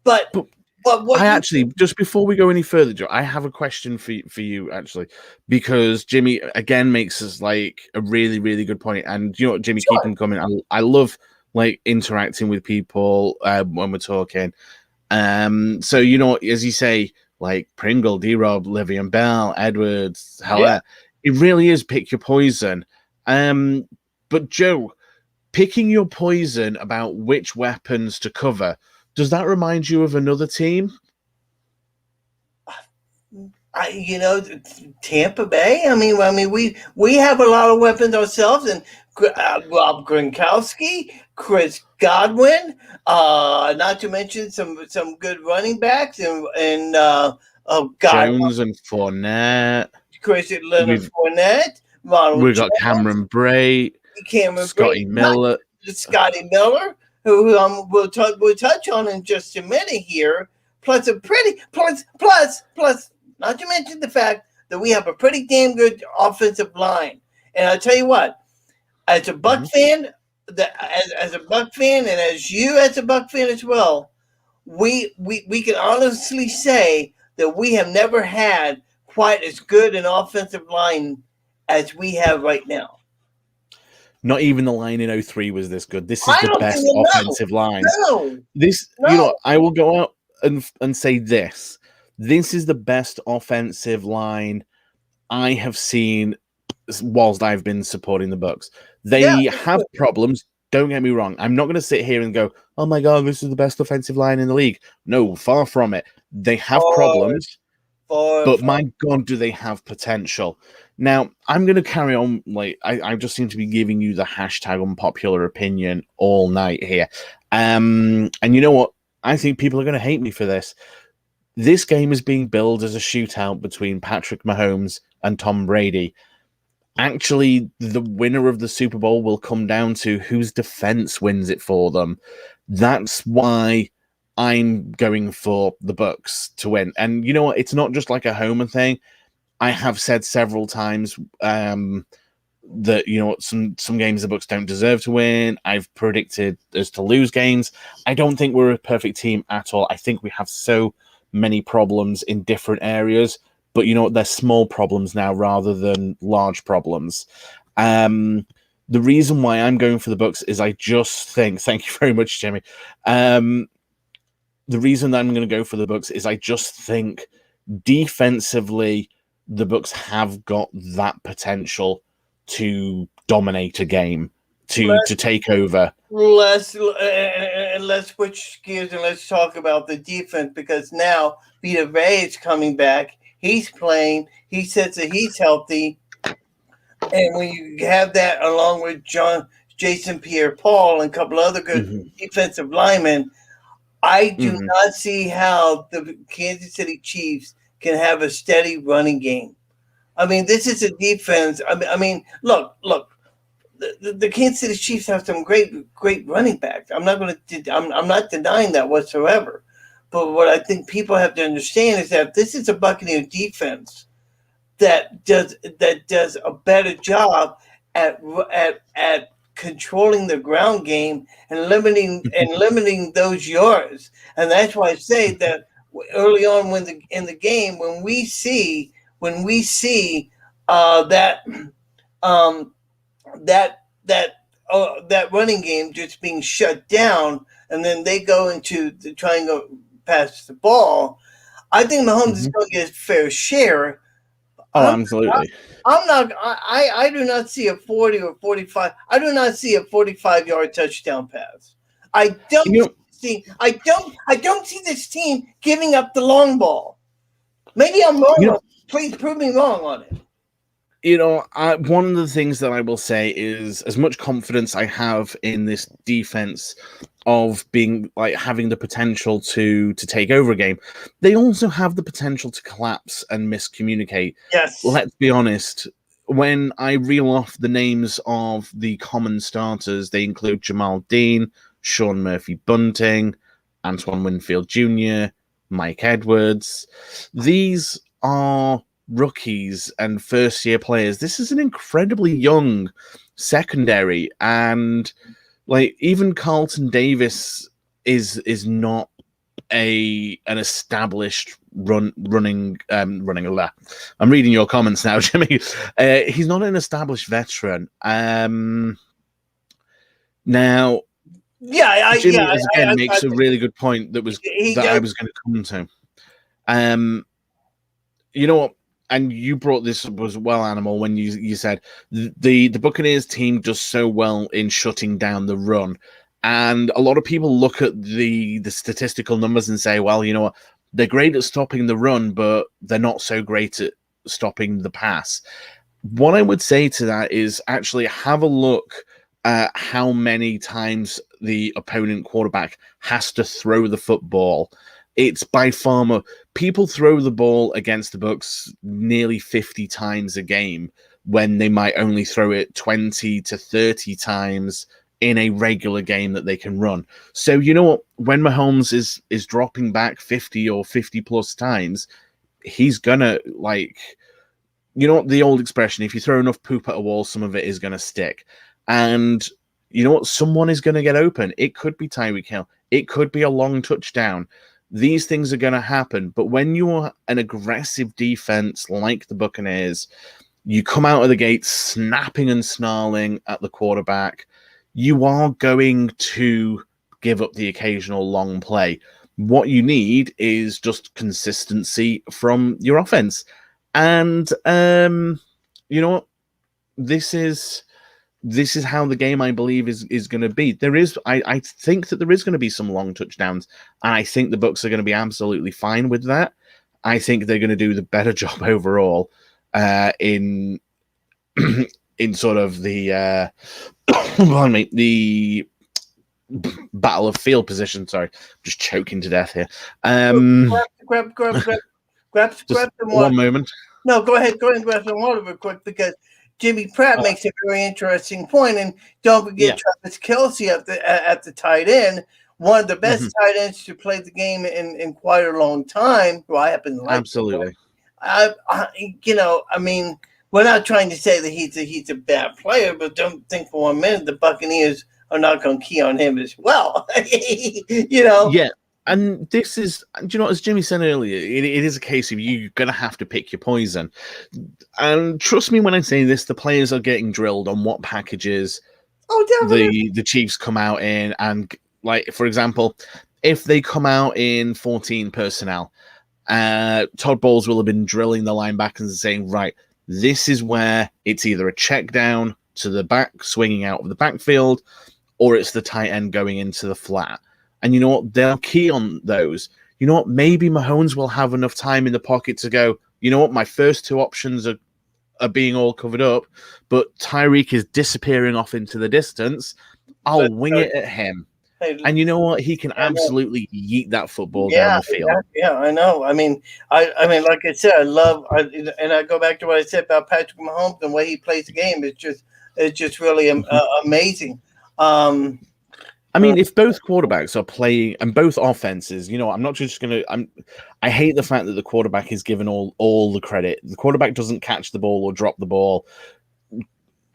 but what I actually, just before we go any further, Joe, I have a question for you, actually, because Jimmy again makes us like a really, really good point. And Jimmy, keep him coming. I love like interacting with people when we're talking. So as you say, like Pringle, D-Rob, Le'Veon Bell, Edwards, Hilaire, it really is pick your poison. But Joe, picking your poison about which weapons to cover, does that remind you of another team? Tampa Bay. I mean, we have a lot of weapons ourselves, and Rob Gronkowski, Chris Godwin, not to mention some good running backs, and Jones and Fournette, Leonard Fournette, Ronald. We've got Cameron Bray, Scotty Miller, who we'll touch on in just a minute here. Plus not to mention the fact that we have a pretty damn good offensive line. And I'll tell you what, as a Buc fan, as a Buc fan, and as you as a Buc fan as well, we can honestly say that we have never had quite as good an offensive line as we have right now. Not even the line in 03 was this good. This is the best offensive line. I will go out and say this. This is the best offensive line I have seen whilst I've been supporting the Bucs. They have problems. Don't get me wrong. I'm not going to sit here and go, oh my God, this is the best offensive line in the league. No, far from it. They have problems, but my God, do they have potential. Now, I'm going to carry on. Like I just seem to be giving you the hashtag unpopular opinion all night here. And you know what? I think people are going to hate me for this. This game is being billed as a shootout between Patrick Mahomes and Tom Brady. Actually, the winner of the Super Bowl will come down to whose defense wins it for them. That's why I'm going for the Bucs to win. And you know what? It's not just like a homer thing. I have said several times that some games the Bucs don't deserve to win. I've predicted us to lose games. I don't think we're a perfect team at all. I think we have so many problems in different areas, but you know what? They're small problems now rather than large problems. The reason why I'm going for the Bucks is I just think, thank you very much, Jimmy. The reason that I'm going to go for the Bucks is I just think defensively, the Bucks have got that potential to dominate a game, to take over. Let's switch gears and let's talk about the defense, because now Vita Vea is coming back. He's playing. He says that he's healthy. And when you have that along with Jason Pierre-Paul and a couple other good defensive linemen, I do not see how the Kansas City Chiefs can have a steady running game. I mean, this is a defense. I mean, look. The Kansas City Chiefs have some great running backs. I'm not denying that whatsoever. But what I think people have to understand is that this is a Buccaneer defense that does a better job at controlling the ground game and limiting those yards. And that's why I say that early on in the game when we see that running game just being shut down, and then they go into the triangle pass the ball, I think Mahomes is going to get a fair share. Absolutely. I do not see a 40 or 45. I do not see a 45-yard touchdown pass. I don't see this team giving up the long ball. Maybe I'm wrong. Please prove me wrong on it. One of the things that I will say is, as much confidence I have in this defense of being having the potential to take over a game, they also have the potential to collapse and miscommunicate. Yes. Let's be honest. When I reel off the names of the common starters, they include Jamal Dean, Sean Murphy-Bunting, Antoine Winfield Jr., Mike Edwards. These are rookies and first-year players. This is an incredibly young secondary, and even Carlton Davis is not an established running. I'm reading your comments now, Jimmy. He's not an established veteran. Now, Jimmy again makes a really good point I was going to come to. You know what? And you brought this up as well, Animal, when you said the Buccaneers team does so well in shutting down the run. And a lot of people look at the statistical numbers and say, well, you know what? They're great at stopping the run, but they're not so great at stopping the pass. What I would say to that is actually have a look at how many times the opponent quarterback has to throw the football. It's by far more. People throw the ball against the Bucs nearly 50 times a game when they might only throw it 20 to 30 times in a regular game that they can run. So you know what? When Mahomes is dropping back 50 or 50 plus times, he's gonna you know what, the old expression, if you throw enough poop at a wall, some of it is gonna stick. And you know what? Someone is gonna get open. It could be Tyreek Hill. It could be a long touchdown. These things are going to happen. But when you're an aggressive defense like the Buccaneers, you come out of the gate snapping and snarling at the quarterback, you are going to give up the occasional long play. What you need is just consistency from your offense. And you know what? This is how the game, I believe, is going to be. I think that there is going to be some long touchdowns, and I think the Bucs are going to be absolutely fine with that. I think they're going to do the better job overall in sort of the the battle of field position. Sorry, I'm just choking to death here. Grab some water. One moment. No, go ahead and grab some water real quick, because Jimmy Pratt makes a very interesting point, and don't forget Travis Kelce at the tight end, one of the best tight ends to play the game in quite a long time. Who I happen to like. Absolutely. I mean, we're not trying to say that he's a bad player, but don't think for 1 minute the Buccaneers are not going to key on him as well. Yeah. And this is, do you know, as Jimmy said earlier, it is a case of you're going to have to pick your poison. And trust me when I say this, the players are getting drilled on what packages the Chiefs come out in. And, like, for example, if they come out in 14 personnel, Todd Bowles will have been drilling the linebackers and saying, right, this is where it's either a check down to the back, swinging out of the backfield, or it's the tight end going into the flat. And you know what? They'll key on those. You know what? Maybe Mahomes will have enough time in the pocket to go, you know what? My first two options are being all covered up, but Tyreek is disappearing off into the distance. I'll wing it at him. And you know what? He can absolutely yeet that football down the field. Yeah, I know. I mean, like I said, and I go back to what I said about Patrick Mahomes and the way he plays the game. It's just really amazing. I mean, if both quarterbacks are playing and both offenses, you know, I'm not just going to. I hate the fact that the quarterback is given all the credit. The quarterback doesn't catch the ball or drop the ball,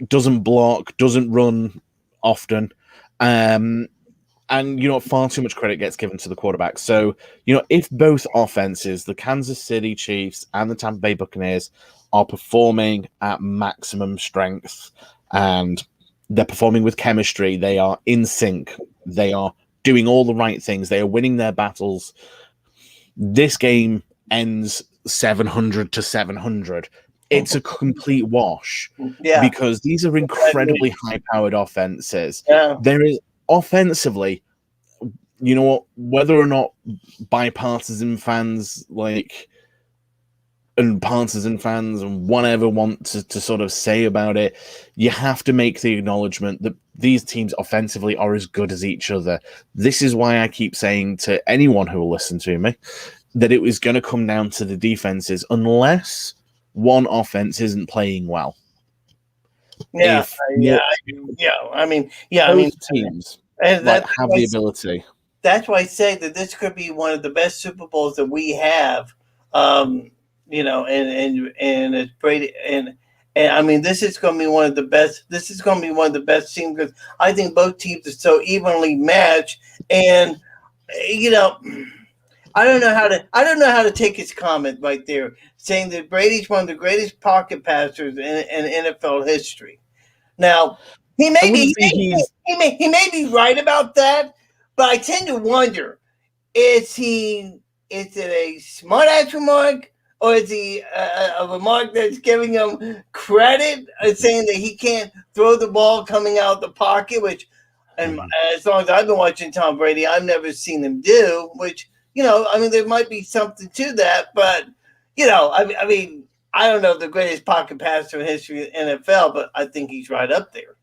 doesn't block, doesn't run often, and you know, far too much credit gets given to the quarterback. So, you know, if both offenses, the Kansas City Chiefs and the Tampa Bay Buccaneers, are performing at maximum strength and they're performing with chemistry, they are in sync, they are doing all the right things, they are winning their battles, this game ends 700-700. It's a complete wash. Because these are incredibly high-powered offenses. There is offensively, you know what, whether or not bipartisan fans and partisan fans and whatever want to sort of say about it, you have to make the acknowledgement that these teams offensively are as good as each other. This is why I keep saying to anyone who will listen to me that it was going to come down to the defenses unless one offense isn't playing well. Both teams have the ability. That's why I say that this could be one of the best Super Bowls that we have. You know, and it's Brady and I mean, this is going to be one of the best. This is going to be one of the best teams because I think both teams are so evenly matched. And you know, I don't know how to take his comment right there, saying that Brady's one of the greatest pocket passers in NFL history. Now, he may be right about that, but I tend to wonder: is it a smart ass remark? Or is he a remark that's giving him credit, saying that he can't throw the ball coming out the pocket, which, and as long as I've been watching Tom Brady, I've never seen him do, which, you know, I mean, there might be something to that, but, you know, I mean, I don't know if the greatest pocket passer in history of the NFL, but I think he's right up there.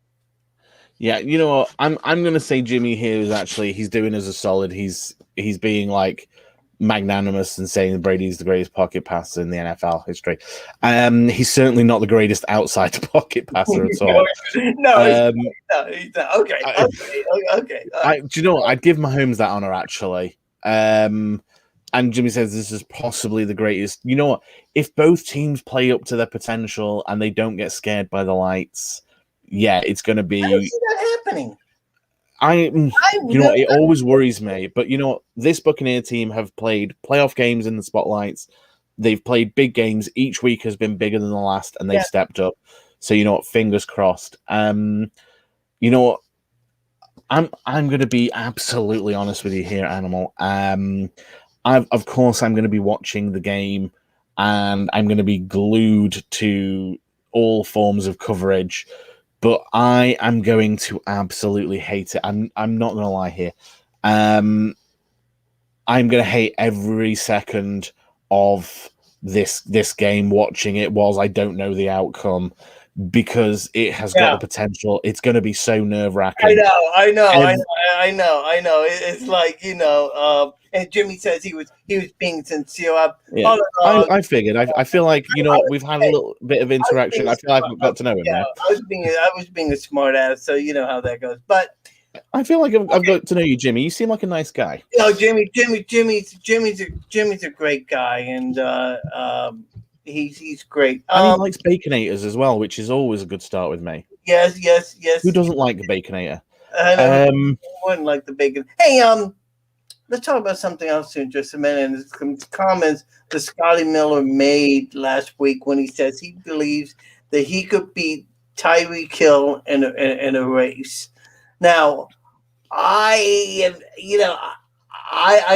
Yeah, you know what? I'm going to say Jimmy here is actually, he's doing us a solid. He's being like magnanimous and saying Brady's the greatest pocket passer in the NFL history. He's certainly not the greatest outside pocket passer at all. No, he's not. Okay. Do you know what? I'd give Mahomes that honor actually. And Jimmy says this is possibly the greatest. You know what? If both teams play up to their potential and they don't get scared by the lights, yeah, it's going to be. I don't see that happening. It always worries me. But you know, this Buccaneer team have played playoff games in the spotlights. They've played big games. Each week has been bigger than the last, and they've stepped up. So you know what? Fingers crossed. You know what? I'm going to be absolutely honest with you here, Animal. Of course, I'm going to be watching the game, and I'm going to be glued to all forms of coverage. But I am going to absolutely hate it. I'm not going to lie here. I'm going to hate every second of this game, watching it whilst I don't know the outcome, because it has got the potential. It's going to be so nerve-wracking. I know. It's like, you know, and Jimmy says he was being sincere. I figured. I feel like, you know, we've had a little bit of interaction. I feel like I've got to know him now. I was being a smart ass, so you know how that goes. But I feel like I've got to know you, Jimmy. You seem like a nice guy. You know, Jimmy's a great guy, and he's great. And he likes Baconators as well, which is always a good start with me. Yes. Who doesn't like a Baconator? I wouldn't like the bacon. Hey, let's talk about something else in just a minute. And it's some comments that Scotty Miller made last week when he says he believes that he could beat Tyreek Hill in a race. Now, I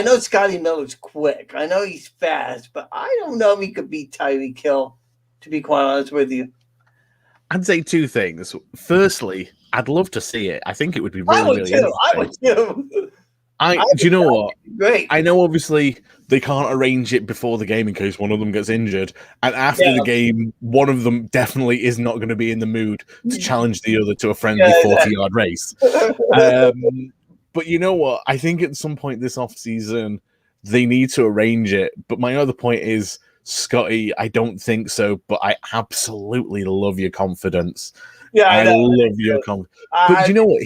know Scotty Miller's quick. I know he's fast, but I don't know if he could beat Tyreek Hill, to be quite honest with you. I'd say two things. Firstly, I'd love to see it. I think it would be really, really interesting. I would too. Do you know what? Great. I know obviously they can't arrange it before the game in case one of them gets injured. And after the game, one of them definitely is not going to be in the mood to challenge the other to a friendly 40-yard race. But you know what? I think at some point this offseason, they need to arrange it. But my other point is, Scotty, I don't think so, but I absolutely love your confidence. Yeah, I love your confidence. But you know what?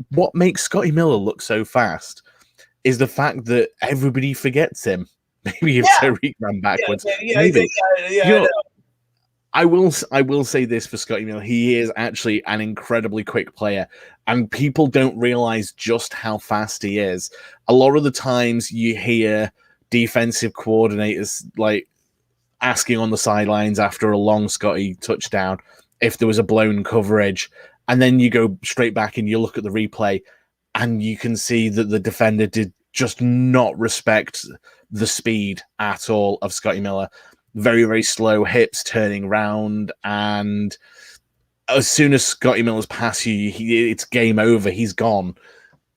What makes Scotty Miller look so fast is the fact that everybody forgets him. Maybe if Tyreek ran backwards. Maybe. I will say this for Scotty Miller. He is actually an incredibly quick player, and people don't realize just how fast he is. A lot of the times you hear defensive coordinators like asking on the sidelines after a long Scotty touchdown if there was a blown coverage, and then you go straight back and you look at the replay and you can see that the defender did just not respect the speed at all of Scotty Miller. Very, very slow hips turning round, and as soon as Scotty Miller's past you, it's game over. He's gone.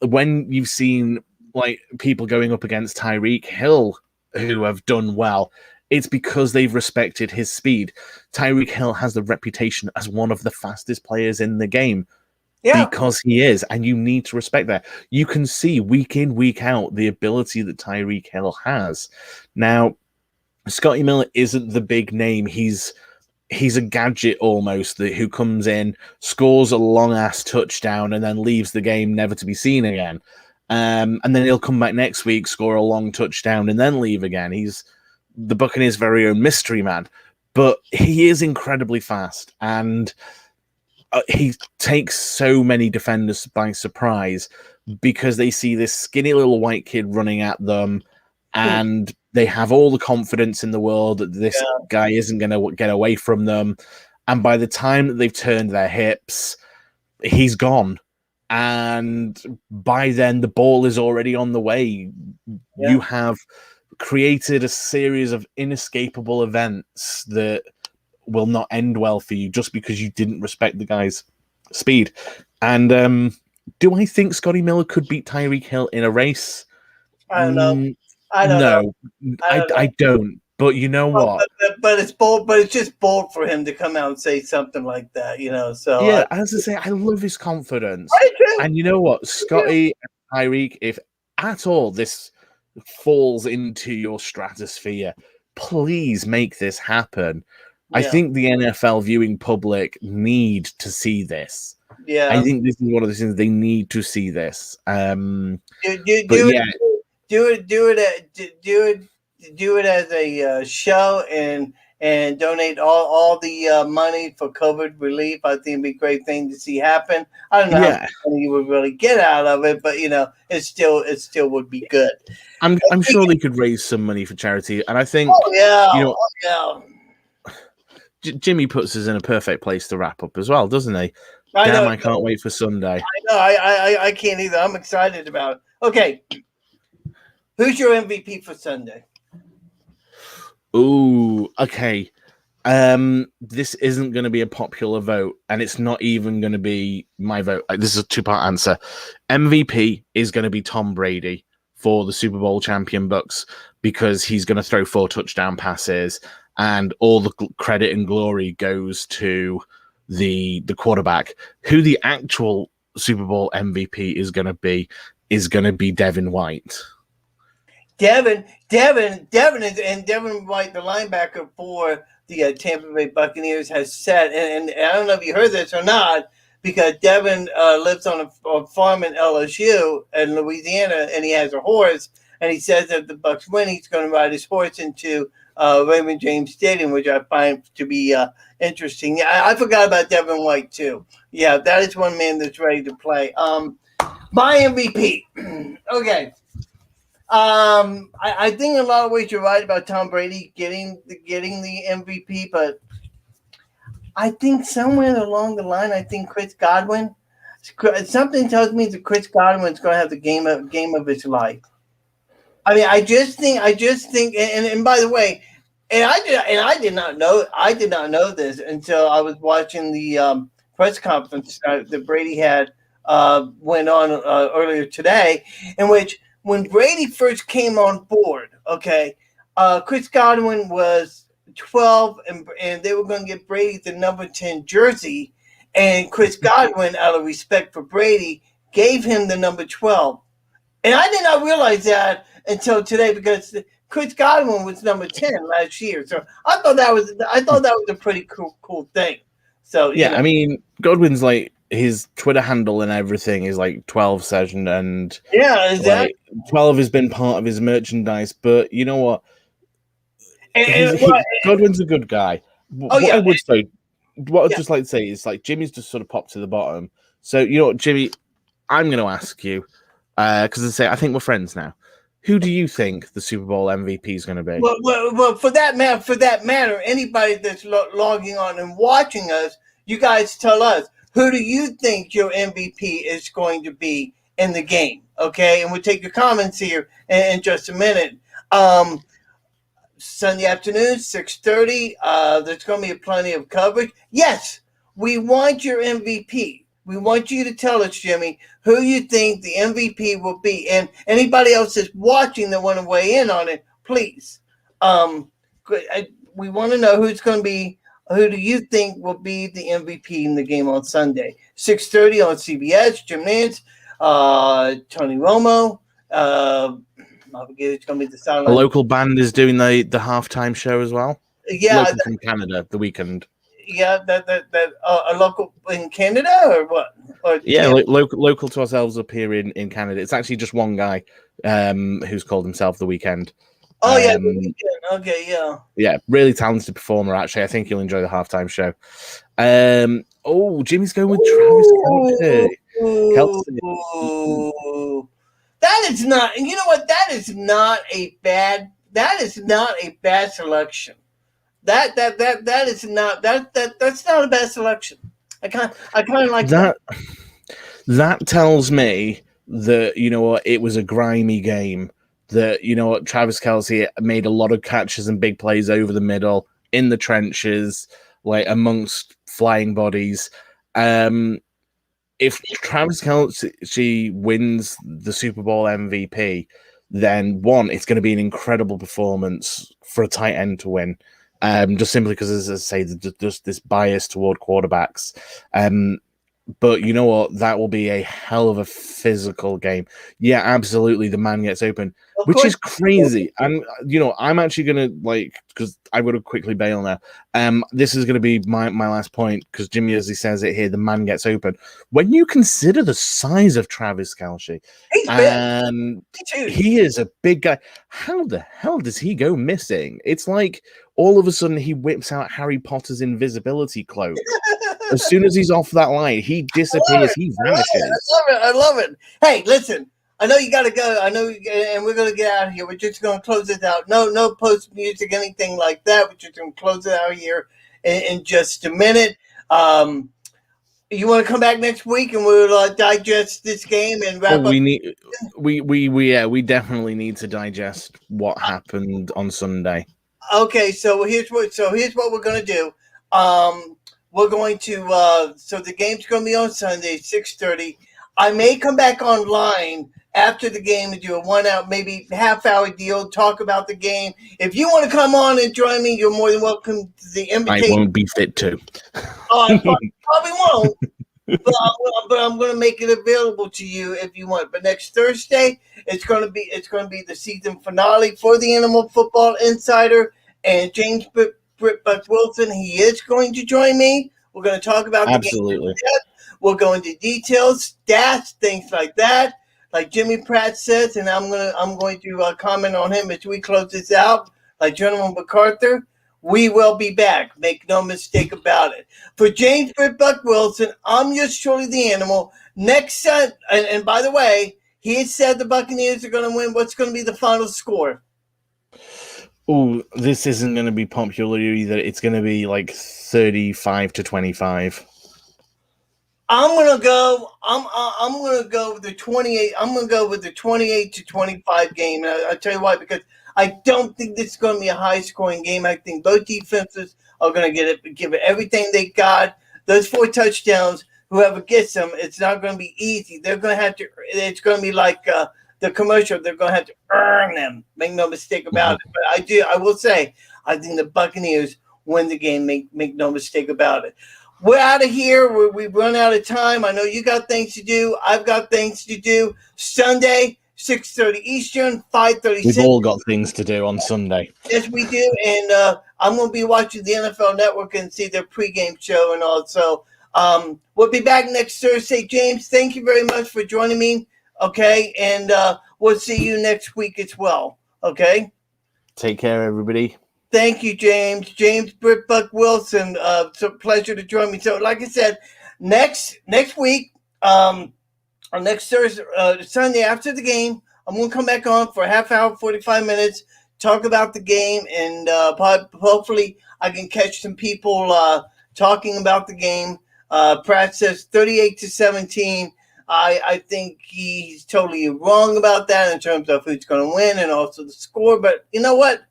When you've seen like people going up against Tyreek Hill who have done well, it's because they've respected his speed. Tyreek Hill has the reputation as one of the fastest players in the game. Yeah. Because he is, and you need to respect that. You can see week in, week out the ability that Tyreek Hill has. Now, Scotty Miller isn't the big name. He's a gadget almost who comes in, scores a long-ass touchdown, and then leaves the game never to be seen again. And then he'll come back next week, score a long touchdown, and then leave again. He's the Buccaneers' very own mystery man. But he is incredibly fast, and he takes so many defenders by surprise because they see this skinny little white kid running at them, and they have all the confidence in the world that this guy isn't going to get away from them. And by the time that they've turned their hips, he's gone. And by then, the ball is already on the way. Yeah. You have created a series of inescapable events that will not end well for you just because you didn't respect the guy's speed. And do I think Scotty Miller could beat Tyreek Hill in a race? I don't know. I don't. But you know what? But it's bold. But it's just bold for him to come out and say something like that. So yeah, as I say, I love his confidence. And you know what, Scotty and Tyreek, if at all this falls into your stratosphere, please make this happen. Yeah. I think the NFL viewing public need to see this. Yeah, I think this is one of the things they need to see this. Do it as a show and donate all the money for COVID relief. I think it'd be a great thing to see happen. I don't know how much money you would really get out of it, but it still would be good. I'm sure they could raise some money for charity, and I think Jimmy puts us in a perfect place to wrap up as well, doesn't he? I can't wait for Sunday. I know. I can't either. I'm excited about it. Okay. Who's your MVP for Sunday? Ooh, okay. This isn't going to be a popular vote, and it's not even going to be my vote. This is a two-part answer. MVP is going to be Tom Brady for the Super Bowl champion Bucs because he's going to throw 4 touchdown passes, and all the credit and glory goes to the quarterback. Who the actual Super Bowl MVP is going to be Devin White. Devin White, the linebacker for the Tampa Bay Buccaneers, has said, and I don't know if you heard this or not, because Devin lives on a farm in LSU in Louisiana, and he has a horse, and he says that if the Bucs win, he's going to ride his horse into Raymond James Stadium, which I find to be interesting. I forgot about Devin White too. Yeah, that is one man that's ready to play. My MVP. Okay. I think in a lot of ways you're right about Tom Brady getting the MVP, but I think somewhere along the line, I think Chris Godwin. Something tells me that Chris Godwin's going to have the game of his life. I mean, I just think, and by the way, I did not know this until I was watching the press conference that Brady had went on earlier today, in which when Brady first came on board, okay, Chris Godwin was 12, and they were going to get Brady the number 10 jersey, and Chris Godwin, out of respect for Brady, gave him the number 12. And I did not realize that until today because Chris Godwin was number 10 last year. So I thought that was a pretty cool thing. So yeah, I mean, Godwin's like his Twitter handle and everything is like 12 session, and yeah, exactly. Like 12 has been part of his merchandise. But you know what? Godwin's a good guy. I would say, what I'd just like to say is like Jimmy's just sort of popped to the bottom. So you know what, Jimmy, I'm going to ask you because I think we're friends now. Who do you think the Super Bowl MVP is going to be? Well, for that matter, anybody that's logging on and watching us, you guys tell us who do you think your MVP is going to be in the game? Okay, and we'll take your comments here in just a minute. Sunday afternoon, 6:30. There's going to be plenty of coverage. Yes, we want your MVP. We want you to tell us, Jimmy, who you think the MVP will be. And anybody else that's watching that want to weigh in on it, please. We want to know who's going to be, who do you think will be the MVP in the game on Sunday? 6:30 on CBS, Jim Nance, Tony Romo. I forget it's going to be the sound. A local band is doing the halftime show as well. Yeah. Local from Canada, The Weeknd. Yeah, that a local in Canada or what? Local to ourselves up here in Canada. It's actually just one guy who's called himself The Weeknd. Oh yeah, The Weeknd. Okay, yeah. Yeah, really talented performer. Actually, I think you'll enjoy the halftime show. Jimmy's going with Travis Kelce. That is not. You know what? That is not a bad selection. That's not a bad selection. I kind of like that. That tells me that you know what, it was a grimy game. That you know what, Travis Kelce made a lot of catches and big plays over the middle in the trenches, like amongst flying bodies. If Travis Kelce wins the Super Bowl MVP, then one, it's going to be an incredible performance for a tight end to win. Just simply because, as I say, there's this bias toward quarterbacks. But you know what? That will be a hell of a physical game. Yeah, absolutely. The man gets open, which is crazy. And, you know, I'm actually going to, because I'm going to quickly bail now. This is going to be my last point, because Jimmy, as he says it here, the man gets open. When you consider the size of Travis Kelce, he is a big guy. How the hell does he go missing? It's like all of a sudden he whips out Harry Potter's invisibility cloak. As soon as he's off that line, he disappears. He vanishes. I love it. Hey, listen. I know you got to go. I know, and we're going to get out of here. We're just going to close it out. No post music, anything like that. We're just going to close it out here in just a minute. You want to come back next week and we'll digest this game and wrap up? We definitely need to digest what happened on Sunday. Okay, so here's what we're going to do. We're going to so the game's going to be on Sunday, 6:30. I may come back online after the game and do a 1 hour, maybe half-hour deal, talk about the game. If you want to come on and join me, you're more than welcome to the invitation. I won't be fit to. I probably won't, but I'm going to make it available to you if you want. But next Thursday, it's going to be the season finale for the Animal Football Insider, and James Buc Wilson, he is going to join me. We're going to talk about the game. We'll go into details, stats, things like that, like Jimmy Pratt says, and I'm going to comment on him as we close this out. Like General MacArthur, we will be back. Make no mistake about it. For James Buc Wilson, I'm just truly the Animal. Next Sunday, and by the way, He had said the Buccaneers are going to win. What's going to be the final score? Oh, this isn't going to be popular either. It's going to be like 35-25. I'm gonna go. I'm gonna go with the 28. I'm gonna go with the 28-25 game. And I'll tell you why, because I don't think this is going to be a high scoring game. I think both defenses are going to give it everything they got. Those 4 touchdowns, whoever gets them, it's not going to be easy. They're going to have to. It's going to be like the commercial. They're going to have to earn them. Make no mistake about it. But I will say, I think the Buccaneers win the game. Make no mistake about it. We're out of here. We've run out of time. I know you got things to do. I've got things to do. Sunday, 6:30 Eastern, 5:30. We've all got things to do on Sunday. Yes, we do. And I'm going to be watching the NFL Network and see their pregame show and all. So we'll be back next Thursday. James, thank you very much for joining me. Okay. And we'll see you next week as well. Okay. Take care, everybody. Thank you, James. James Buc Brit Wilson. It's a pleasure to join me. So, like I said, next week, or next Thursday, Sunday after the game, I'm going to come back on for a half hour, 45 minutes, talk about the game, and hopefully I can catch some people talking about the game. Pratt says 38-17. I think he's totally wrong about that in terms of who's going to win and also the score. But you know what?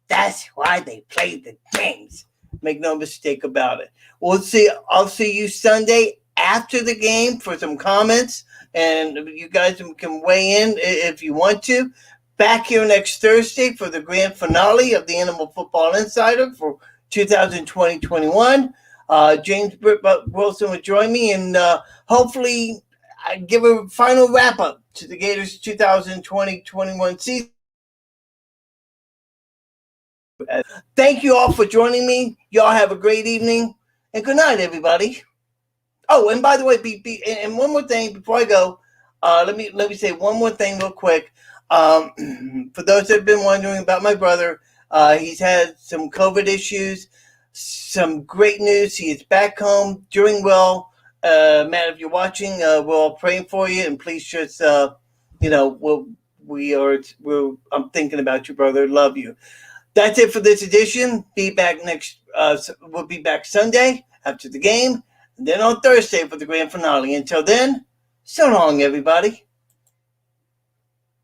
That's why they play the games. Make no mistake about it. I'll see you Sunday after the game for some comments, and you guys can weigh in if you want to. Back here next Thursday for the grand finale of the Animal Football Insider for 2020-21. James Buc Brit Wilson will join me, and hopefully I give a final wrap-up to the Gators' 2020-21 season. Thank you all for joining me. Y'all have a great evening, and good night, everybody. Oh, and by the way, and one more thing before I go, let me say one more thing real quick. For those that have been wondering about my brother, he's had some COVID issues. Some great news. He is back home, doing well. Matt, if you're watching, we're all praying for you, and please just, I'm thinking about you, brother. Love you. That's it for this edition. We'll be back Sunday after the game, and then on Thursday for the grand finale. Until then, so long, everybody.